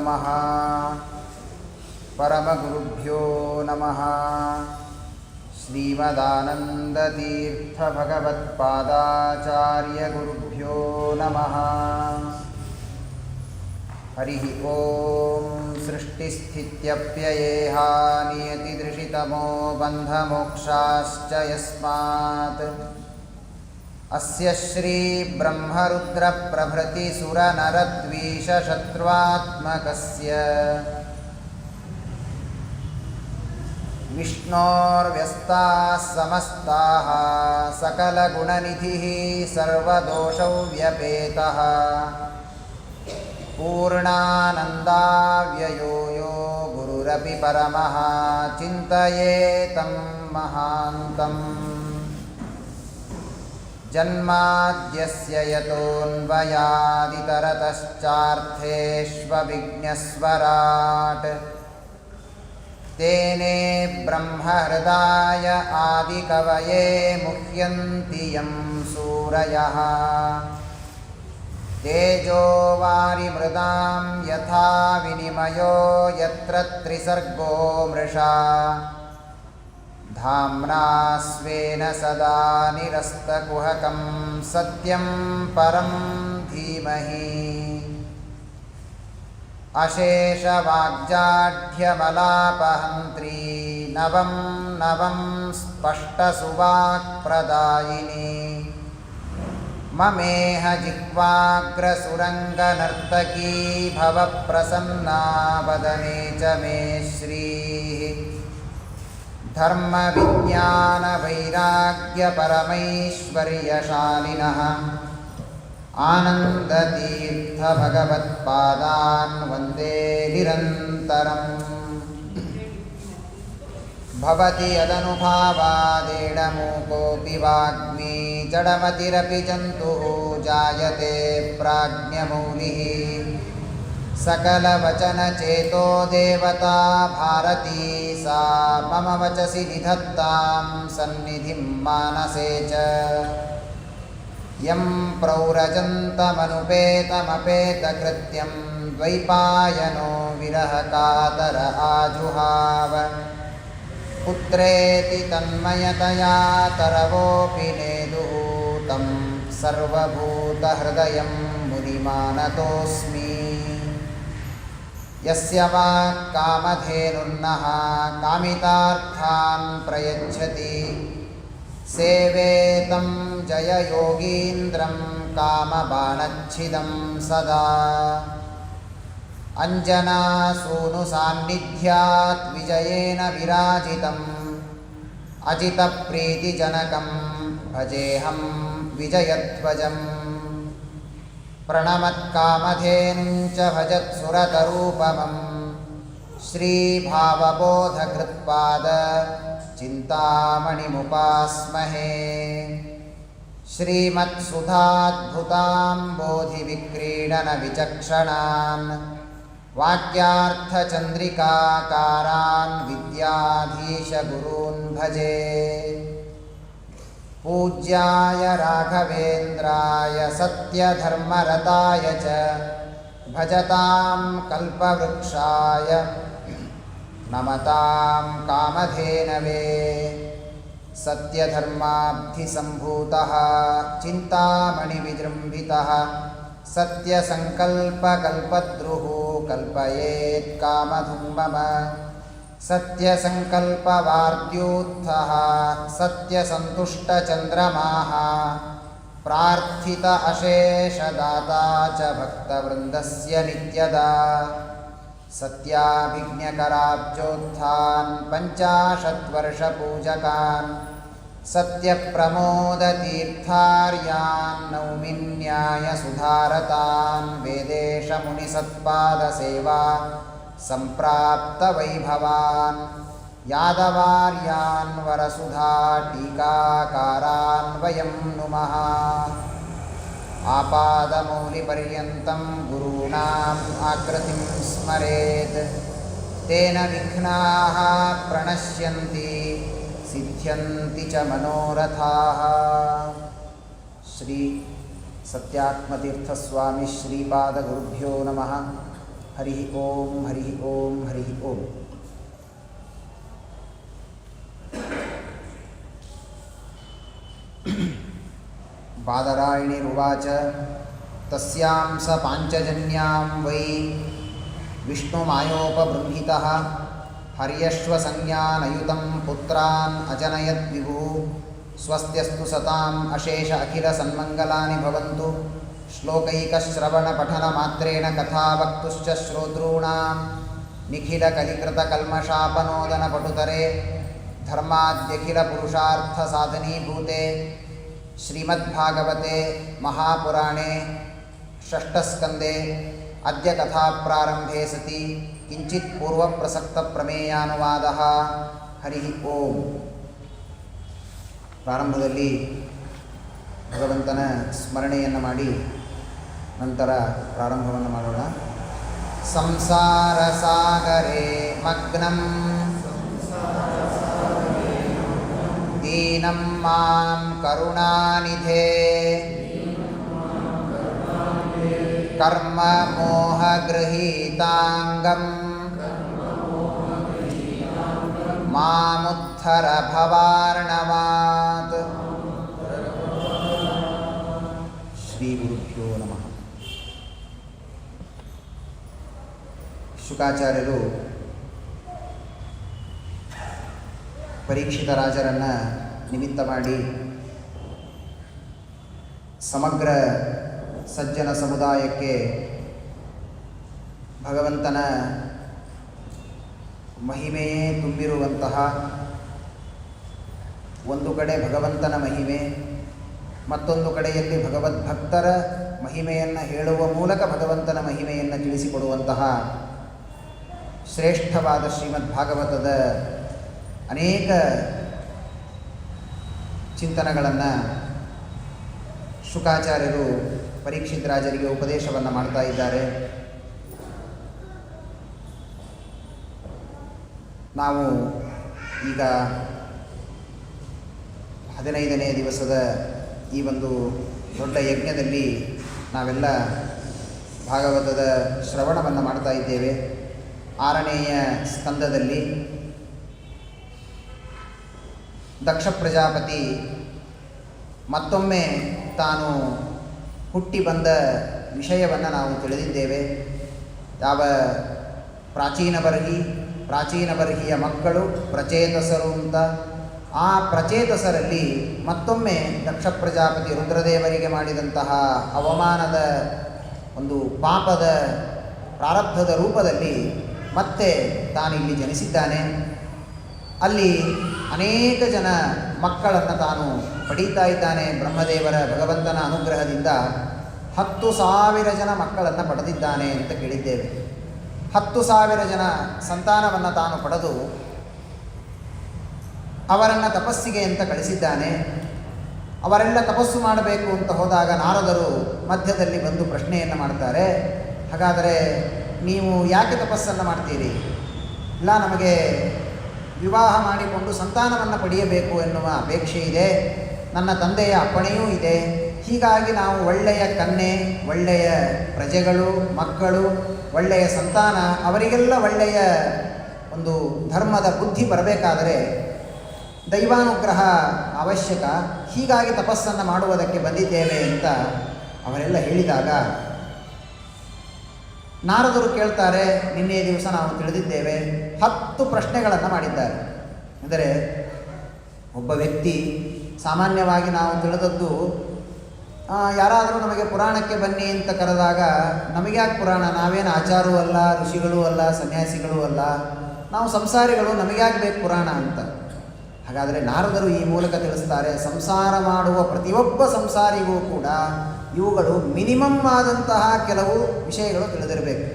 नमः। परमगुरुभ्यो नमः। श्रीमदानन्दतीर्थभगवत्पादाचार्यगुरुभ्यो नमः। हरिः ॐ। सृष्टिस्थित्यप्ययेहा नियतिदृशितमो बन्धमोक्षाश्च यस्मात् अस्य श्रीब्रह्मरुद्रप्रभृतिसुरनरद्वीषशत्रुत्मकस्य विष्णोर्व्यस्ताः समस्ताः सकलगुणनिधिः सर्वदोषव्यपेतः पूर्णानन्दाव्ययो यो गुरुरपि परमः चिन्तयेतं महान्तम्। जन्माद्यस्य यतोऽन्वयादितरतश्चार्थेष्वभिघ्नस्वराट् तेने ब्रह्महृदाय आदिकवये मुह्यन्ति यं सूरयः। तेजो वारिमृदां यथा विनिमयो यत्र त्रिसर्गो मृषा धाम्ना स्वेन सदा निरस्तकुहकं सत्यं परं धीमहि। अशेषवाग्जाढ्यमलापहन्त्री नवं नवं स्पष्टसुवाक्प्रदायिनी ममेह जिह्वाग्रसुरङ्गनर्तकी भवप्रसन्ना वदने च मे श्रीः। धर्मविज्ञानवैराग्यपरमैश्वर्यशालिनः आनन्दतीर्थभगवत्पादान् वन्दे निरन्तरम्। भवति यदनुभावादेडमूकोऽपि वाग्मी जडमतिरपि जन्तुः जायते प्राज्ञमौलिः। सकलवचनचेतो देवता भारती सा मम वचसि निधत्तां सन्निधिं मानसे च। यं प्रौरजन्तमनुपेतमपेतकृत्यं द्वैपायनो विरहकातर आजुहाव। पुत्रेति तन्मयतया तरवोऽपि नेदुः तं सर्वभूतहृदयं मुनिमानतोऽस्मि। यस्य वाक्कामधेनुर्नः कामितार्थान् प्रयच्छति सेवेतं जययोगीन्द्रं कामबाणच्छिदं सदा। अञ्जनासूनुसान्निध्यात् विजयेन विराजितम् अजितप्रीतिजनकं भजेऽहं विजयध्वजम्। प्रणमत्कामधेनुं च भजत्सुरतरूपमं श्रीभावबोधकृत्पाद चिन्तामणिमुपास्महे। श्रीमत्सुधाद्भुतां बोधिविक्रीडनविचक्षणान् वाक्यार्थचन्द्रिकाकारान् विद्याधीशगुरून् भजे। पूज्याय राघवेन्द्राय सत्यधर्मरताय च भजतां कल्पवृक्षाय नमतां कामधेनवे। सत्यधर्माब्धिसम्भूतः चिन्तामणिविजृम्भितः सत्यसङ्कल्पकल्पद्रुः कल्पयेत् कामधुं मम। सत्यसङ्कल्पवार्त्यूत्थः सत्यसन्तुष्टचन्द्रमाः प्रार्थित अशेषदाता च भक्तवृन्दस्य नित्यदा। सत्याभिज्ञकराब्जोत्थान् पञ्चाशद्वर्षपूजकान् सत्यप्रमोदतीर्थार्यान् नौमिन्यायसुधारतान् वेदेशमुनिसत्पादसेवा सम्प्राप्तवैभवान् यादवार्यान् वरसुधा टीकाकारान् वयं नुमः। आपादमौलिपर्यन्तं गुरूणाम् आकृतिं स्मरेत् तेन विघ्नाः प्रणश्यन्ति सिद्ध्यन्ति च मनोरथाः। श्री सत्यात्मतीर्थस्वामी श्रीपादगुरुभ्यो नमः। ಹರಿ ಓಂ ಹರಿ ಓಂ ಹರಿ ಓಂ. ಬಾದರಾಯಣಿರುವಾಚ ತಸ್ಯಾಂ ಸ ಪಾಂಚಜನ್ಯಾಂ ವೈ ವಿಷ್ಣುಮಾಯೋಪಬೃಂಹಿತಃ ಹರ್ಯಶ್ವಸಂಜ್ಞಾನಯುತಂ ಪುತ್ರಾನ್ ಅಜನಯದ್ ವಿಭುಃ ಸ್ವಸ್ತ್ಯಸ್ತು ಸತಾಂ ಅಶೇಷ ಅಖಿಲ ಸನ್ಮಂಗಲಾನಿ ಭವಂತು. ಶ್ಲೋಕೈಕಶ್ರವಣಪಠನಮಾತ್ರೇಣ ಕಥಾ ವಕ್ತುಶ್ಚ ಶ್ರೋತॄಣಾಂ ನಿಖಿಲ ಕಲಿಕೃತ ಕಲ್ಮಷಾಪನೋದನ ಪಟುತರೆ ಧರ್ಮಾದ್ಯಖಿಲ ಪುರುಷಾರ್ಥ ಸಾಧನೀಭೂತೆ ಶ್ರೀಮದ್ಭಾಗವತೆ ಮಹಾಪುರಾಣೇ ಷಷ್ಠಸ್ಕಂದೆ ಅದ್ಯ ಕಥಾ ಪ್ರಾರಂಭೆ ಸತಿ ಕಿಂಚಿತ್ ಪೂರ್ವಪ್ರಸಕ್ತ ಪ್ರಮೇಯಾನುವಾದಃ. ಹರಿ ಓಂ. ಪ್ರಾರಂಭದಲ್ಲಿ ಭಗವಂತನ ಸ್ಮರಣೆಯನ್ನು ಮಾಡಿ ನಂತರ ಪ್ರಾರಂಭವನ್ನು ಮಾಡೋಣ. ಸಂಸಾರ ಸಾಗರೇ ಮಗ್ನಂ ದೀನಂ ಮಾಂ ಕರುಣಾನಿಧೇ ಕರ್ಮ ಮೋಹ ಗೃಹೀತಾಂಗಂ ಮಾಮುದ್ಧರ ಭವಾರ್ಣವಾತ್. ಶ್ರೀ ಗುರುಭ್ಯೋ ನಮಃ. ಶುಕಾಚಾರ್ಯರು ಪರೀಕ್ಷಿತ ರಾಜರನ್ನು ನಿಮಿತ್ತ ಮಾಡಿ ಸಮಗ್ರ ಸಜ್ಜನ ಸಮುದಾಯಕ್ಕೆ ಭಗವಂತನ ಮಹಿಮೆಯೇ ತುಂಬಿರುವಂತಹ, ಒಂದು ಕಡೆ ಭಗವಂತನ ಮಹಿಮೆ, ಮತ್ತೊಂದು ಕಡೆಯಲ್ಲಿ ಭಗವದ್ಭಕ್ತರ ಮಹಿಮೆಯನ್ನು ಹೇಳುವ ಮೂಲಕ ಭಗವಂತನ ಮಹಿಮೆಯನ್ನು ತಿಳಿಸಿಕೊಡುವಂತಹ ಶ್ರೇಷ್ಠವಾದ ಶ್ರೀಮದ್ ಭಾಗವತದ ಅನೇಕ ಚಿಂತನೆಗಳನ್ನು ಶುಕಾಚಾರ್ಯರು ಪರೀಕ್ಷಿತ್ ರಾಜರಿಗೆ ಉಪದೇಶವನ್ನು ಮಾಡ್ತಾ ಇದ್ದಾರೆ. ನಾವು ಈಗ 15ನೇ ದಿವಸದ ಈ ಒಂದು ದೊಡ್ಡ ಯಜ್ಞದಲ್ಲಿ ನಾವೆಲ್ಲ ಭಾಗವತದ ಶ್ರವಣವನ್ನು ಮಾಡ್ತಾ ಇದ್ದೇವೆ. 6ನೇಯ ಸ್ಕಂದದಲ್ಲಿ ದಕ್ಷ ಪ್ರಜಾಪತಿ ಮತ್ತೊಮ್ಮೆ ತಾನು ಹುಟ್ಟಿ ಬಂದ ವಿಷಯವನ್ನು ನಾವು ತಿಳಿದಿದ್ದೇವೆ. ಯಾವ ಪ್ರಾಚೀನ ಬರ್ಹಿಯ ಮಕ್ಕಳು ಪ್ರಚೇತಸರು ಅಂತ, ಆ ಪ್ರಚೇತಸರಲ್ಲಿ ಮತ್ತೊಮ್ಮೆ ದಕ್ಷ ಪ್ರಜಾಪತಿ ರುದ್ರದೇವರಿಗೆ ಮಾಡಿದಂತಹ ಅವಮಾನದ ಒಂದು ಪಾಪದ ಪ್ರಾರಬ್ಧದ ರೂಪದಲ್ಲಿ ಮತ್ತೆ ತಾನಿಲ್ಲಿ ಜನಿಸಿದ್ದಾನೆ. ಅಲ್ಲಿ ಅನೇಕ ಜನ ಮಕ್ಕಳನ್ನು ತಾನು ಪಡೀತಾ ಇದ್ದಾನೆ. ಬ್ರಹ್ಮದೇವರ ಭಗವಂತನ ಅನುಗ್ರಹದಿಂದ 10,000 ಜನ ಮಕ್ಕಳನ್ನು ಪಡೆದಿದ್ದಾನೆ ಅಂತ ಕೇಳಿದ್ದೇವೆ. 10,000 ಜನ ಸಂತಾನವನ್ನು ತಾನು ಪಡೆದು ಅವರನ್ನು ತಪಸ್ಸಿಗೆ ಅಂತ ಕಳಿಸಿದ್ದಾನೆ. ಅವರೆಲ್ಲ ತಪಸ್ಸು ಮಾಡಬೇಕು ಅಂತ ಹೋದಾಗ ನಾರದರು ಮಧ್ಯದಲ್ಲಿ ಬಂದು ಪ್ರಶ್ನೆಯನ್ನು ಮಾಡ್ತಾರೆ. ಹಾಗಾದರೆ ನೀವು ಯಾಕೆ ತಪಸ್ಸನ್ನು ಮಾಡ್ತೀರಿ? ಇಲ್ಲ, ನಮಗೆ ವಿವಾಹ ಮಾಡಿಕೊಂಡು ಸಂತಾನವನ್ನು ಪಡೆಯಬೇಕು ಎನ್ನುವ ಅಪೇಕ್ಷೆ ಇದೆ, ನನ್ನ ತಂದೆಯ ಅಪ್ಪಣೆಯೂ ಇದೆ. ಹೀಗಾಗಿ ನಾವು ಒಳ್ಳೆಯ ಕನ್ಯೆ, ಒಳ್ಳೆಯ ಪ್ರಜೆಗಳು, ಮಕ್ಕಳು, ಒಳ್ಳೆಯ ಸಂತಾನ, ಅವರಿಗೆಲ್ಲ ಒಳ್ಳೆಯ ಒಂದು ಧರ್ಮದ ಬುದ್ಧಿ ಬರಬೇಕಾದರೆ ದೈವಾನುಗ್ರಹ ಅವಶ್ಯಕ. ಹೀಗಾಗಿ ತಪಸ್ಸನ್ನು ಮಾಡುವುದಕ್ಕೆ ಬಂದಿದ್ದೇವೆ ಅಂತ ಅವರೆಲ್ಲ ಹೇಳಿದಾಗ ನಾರದರು ಕೇಳ್ತಾರೆ, ನಿನ್ನೆ ದಿವಸ ನಾವು ತಿಳಿದಿದ್ದೇವೆ 10 ಪ್ರಶ್ನೆಗಳನ್ನು ಮಾಡಿದ್ದಾರೆ. ಅಂದರೆ ಒಬ್ಬ ವ್ಯಕ್ತಿ ಸಾಮಾನ್ಯವಾಗಿ ನಾವು ತಿಳಿದದ್ದು, ಯಾರಾದರೂ ನಮಗೆ ಪುರಾಣಕ್ಕೆ ಬನ್ನಿ ಅಂತ ಕರೆದಾಗ ನಮಗ್ಯಾಕೆ ಪುರಾಣ, ನಾವೇನು ಆಚಾರೂ ಅಲ್ಲ, ಋಷಿಗಳೂ ಅಲ್ಲ, ಸನ್ಯಾಸಿಗಳೂ ಅಲ್ಲ, ನಾವು ಸಂಸಾರಿಗಳು, ನಮಗ್ಯಾಕೆ ಬೇಕು ಪುರಾಣ ಅಂತ. ಹಾಗಾದರೆ ನಾರದರು ಈ ಮೂಲಕ ತಿಳಿಸ್ತಾರೆ, ಸಂಸಾರ ಮಾಡುವ ಪ್ರತಿಯೊಬ್ಬ ಸಂಸಾರಿಗೂ ಕೂಡ ಇವುಗಳು ಮಿನಿಮಮ್ ಆದಂತಹ ಕೆಲವು ವಿಷಯಗಳು ತಿಳಿದಿರಬೇಕು.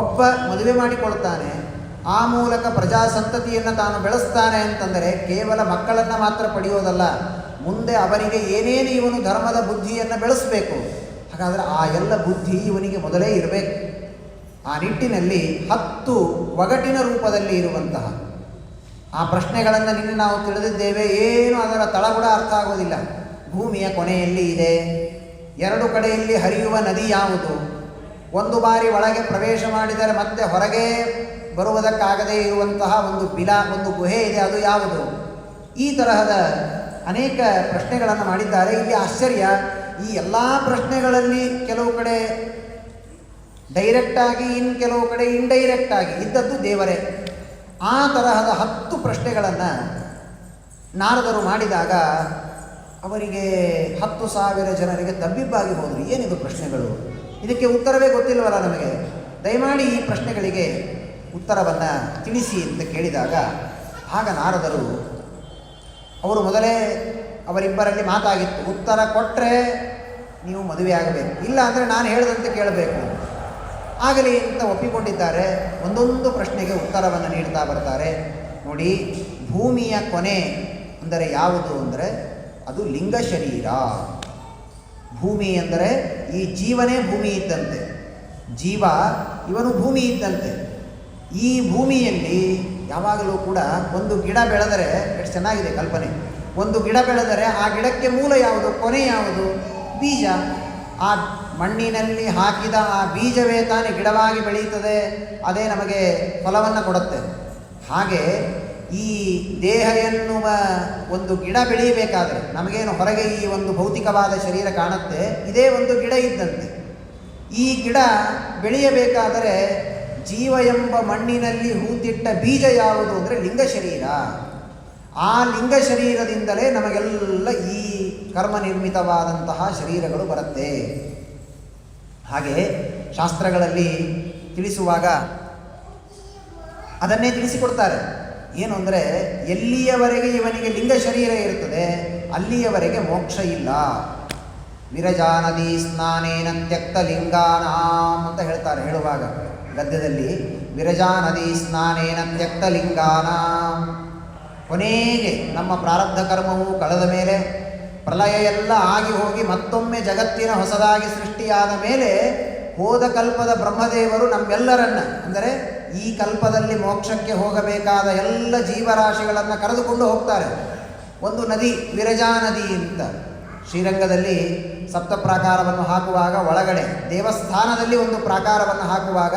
ಒಬ್ಬ ಮದುವೆ ಮಾಡಿಕೊಳ್ತಾನೆ, ಆ ಮೂಲಕ ಪ್ರಜಾ ಸಂತತಿಯನ್ನು ತಾನು ಬೆಳೆಸ್ತಾನೆ ಅಂತಂದರೆ ಕೇವಲ ಮಕ್ಕಳನ್ನು ಮಾತ್ರ ಪಡೆಯೋದಲ್ಲ, ಮುಂದೆ ಅವರಿಗೆ ಏನೇನು ಇವನು ಧರ್ಮದ ಬುದ್ಧಿಯನ್ನು ಬೆಳೆಸಬೇಕು. ಹಾಗಾದರೆ ಆ ಎಲ್ಲ ಬುದ್ಧಿ ಇವನಿಗೆ ಮೊದಲೇ ಇರಬೇಕು. ಆ ನಿಟ್ಟಿನಲ್ಲಿ 10 ಒಗಟಿನ ರೂಪದಲ್ಲಿ ಇರುವಂತಹ ಆ ಪ್ರಶ್ನೆಗಳನ್ನು ನಿನ್ನೆ ನಾವು ತಿಳಿದಿದ್ದೇವೆ. ಏನು ಅದರ ತಳಗುಡ ಅರ್ಥ ಆಗೋದಿಲ್ಲ. ಭೂಮಿಯ ಕೊನೆಯಲ್ಲಿ ಇದೆ, 2 ಕಡೆಯಲ್ಲಿ ಹರಿಯುವ ನದಿ ಯಾವುದು, ಒಂದು ಬಾರಿ ಒಳಗೆ ಪ್ರವೇಶ ಮಾಡಿದರೆ ಮತ್ತೆ ಹೊರಗೆ ಬರುವುದಕ್ಕಾಗದೇ ಇರುವಂತಹ ಒಂದು ಒಂದು ಗುಹೆ ಇದೆ, ಅದು ಯಾವುದು? ಈ ತರಹದ ಅನೇಕ ಪ್ರಶ್ನೆಗಳನ್ನು ಮಾಡಿದ್ದಾರೆ. ಇಲ್ಲಿ ಆಶ್ಚರ್ಯ, ಈ ಎಲ್ಲ ಪ್ರಶ್ನೆಗಳಲ್ಲಿ ಕೆಲವು ಕಡೆ ಡೈರೆಕ್ಟಾಗಿ, ಕೆಲವು ಕಡೆ ಇಂಡೈರೆಕ್ಟಾಗಿ ಇದ್ದದ್ದು ದೇವರೇ. ಆ ತರಹದ 10 ಪ್ರಶ್ನೆಗಳನ್ನು ನಾರದರು ಮಾಡಿದಾಗ ಅವರಿಗೆ 10,000 ಜನರಿಗೆ ತಬ್ಬಿಬ್ಬಾಗಿ ಹೋದರು. ಏನಿದು ಪ್ರಶ್ನೆಗಳು? ಇದಕ್ಕೆ ಉತ್ತರವೇ ಗೊತ್ತಿಲ್ಲವಲ್ಲ ನಮಗೆ, ದಯಮಾಡಿ ಈ ಪ್ರಶ್ನೆಗಳಿಗೆ ಉತ್ತರವನ್ನು ತಿಳಿಸಿ ಅಂತ ಕೇಳಿದಾಗ ಆಗ ನಾರದರು, ಅವರು ಮೊದಲೇ ಅವರಿಬ್ಬರಲ್ಲಿ ಮಾತಾಗಿತ್ತು, ಉತ್ತರ ಕೊಟ್ಟರೆ ನೀವು ಮದುವೆ ಆಗಬೇಕು, ಇಲ್ಲ ಅಂದರೆ ನಾನು ಹೇಳಿದಂತೆ ಕೇಳಬೇಕು, ಆಗಲಿ ಅಂತ ಒಪ್ಪಿಕೊಂಡಿದ್ದಾರೆ. ಒಂದೊಂದು ಪ್ರಶ್ನೆಗೆ ಉತ್ತರವನ್ನು ನೀಡ್ತಾ ಬರ್ತಾರೆ. ನೋಡಿ, ಭೂಮಿಯ ಕೊನೆ ಅಂದರೆ ಯಾವುದು ಅಂದರೆ ಅದು ಲಿಂಗ ಶರೀರ. ಭೂಮಿ ಅಂದರೆ ಈ ಜೀವನೇ ಭೂಮಿ ಇದ್ದಂತೆ, ಜೀವ ಇವನು ಭೂಮಿ ಇದ್ದಂತೆ. ಈ ಭೂಮಿಯಲ್ಲಿ ಯಾವಾಗಲೂ ಕೂಡ ಒಂದು ಗಿಡ ಬೆಳೆದರೆ, ಎಷ್ಟು ಚೆನ್ನಾಗಿದೆ ಕಲ್ಪನೆ, ಒಂದು ಗಿಡ ಬೆಳೆದರೆ ಆ ಗಿಡಕ್ಕೆ ಮೂಲ ಯಾವುದು, ಕೊನೆ ಯಾವುದು? ಬೀಜ. ಆ ಮಣ್ಣಿನಲ್ಲಿ ಹಾಕಿದ ಆ ಬೀಜವೇ ತಾನೇ ಗಿಡವಾಗಿ ಬೆಳೆಯುತ್ತದೆ, ಅದೇ ನಮಗೆ ಫಲವನ್ನು ಕೊಡುತ್ತೆ. ಹಾಗೆ ಈ ದೇಹ ಎನ್ನುವ ಒಂದು ಗಿಡ ಬೆಳೆಯಬೇಕಾದರೆ, ನಮಗೇನು ಹೊರಗೆ ಈ ಒಂದು ಭೌತಿಕವಾದ ಶರೀರ ಕಾಣುತ್ತೆ, ಇದೇ ಒಂದು ಗಿಡ ಇದ್ದಂತೆ. ಈ ಗಿಡ ಬೆಳೆಯಬೇಕಾದರೆ ಜೀವ ಎಂಬ ಮಣ್ಣಿನಲ್ಲಿ ಹೂತಿಟ್ಟ ಬೀಜ ಯಾವುದು ಅಂದರೆ ಲಿಂಗ ಶರೀರ. ಆ ಲಿಂಗ ಶರೀರದಿಂದಲೇ ನಮಗೆಲ್ಲ ಈ ಕರ್ಮ ನಿರ್ಮಿತವಾದಂತಹ ಶರೀರಗಳು ಬರುತ್ತೆ. ಹಾಗೆ ಶಾಸ್ತ್ರಗಳಲ್ಲಿ ತಿಳಿಸುವಾಗ ಅದನ್ನೇ ತಿಳಿಸಿಕೊಡ್ತಾರೆ. ಏನು ಅಂದರೆ, ಎಲ್ಲಿಯವರೆಗೆ ಇವನಿಗೆ ಲಿಂಗ ಶರೀರ ಇರುತ್ತದೆ ಅಲ್ಲಿಯವರೆಗೆ ಮೋಕ್ಷ ಇಲ್ಲ. ವಿರಜಾ ನದಿ ಸ್ನಾನೇನ ತ್ಯಕ್ತ ಲಿಂಗಾನಾಂ ಅಂತ ಹೇಳ್ತಾರೆ. ಹೇಳುವಾಗ ಗದ್ಯದಲ್ಲಿ ವಿರಜಾ ನದಿ ಸ್ನಾನೇನ ತ್ಯಕ್ತ ಲಿಂಗಾನಾಂ, ಕೊನೆಗೆ ನಮ್ಮ ಪ್ರಾರಬ್ಧ ಕರ್ಮವು ಕಳೆದ ಮೇಲೆ, ಪ್ರಳಯ ಎಲ್ಲ ಆಗಿ ಹೋಗಿ ಮತ್ತೊಮ್ಮೆ ಜಗತ್ತಿನ ಹೊಸದಾಗಿ ಸೃಷ್ಟಿಯಾದ ಮೇಲೆ ಹೋದ ಕಲ್ಪದ ಬ್ರಹ್ಮದೇವರು ನಮ್ಮೆಲ್ಲರನ್ನ, ಅಂದರೆ ಈ ಕಲ್ಪದಲ್ಲಿ ಮೋಕ್ಷಕ್ಕೆ ಹೋಗಬೇಕಾದ ಎಲ್ಲ ಜೀವರಾಶಿಗಳನ್ನು ಕರೆದುಕೊಂಡು ಹೋಗ್ತಾರೆ. ಒಂದು ನದಿ, ವಿರಜಾ ನದಿ ಅಂತ. ಶ್ರೀರಂಗದಲ್ಲಿ ಸಪ್ತ ಪ್ರಾಕಾರವನ್ನು ಹಾಕುವಾಗ ಒಳಗಡೆ ದೇವಸ್ಥಾನದಲ್ಲಿ ಒಂದು ಪ್ರಾಕಾರವನ್ನು ಹಾಕುವಾಗ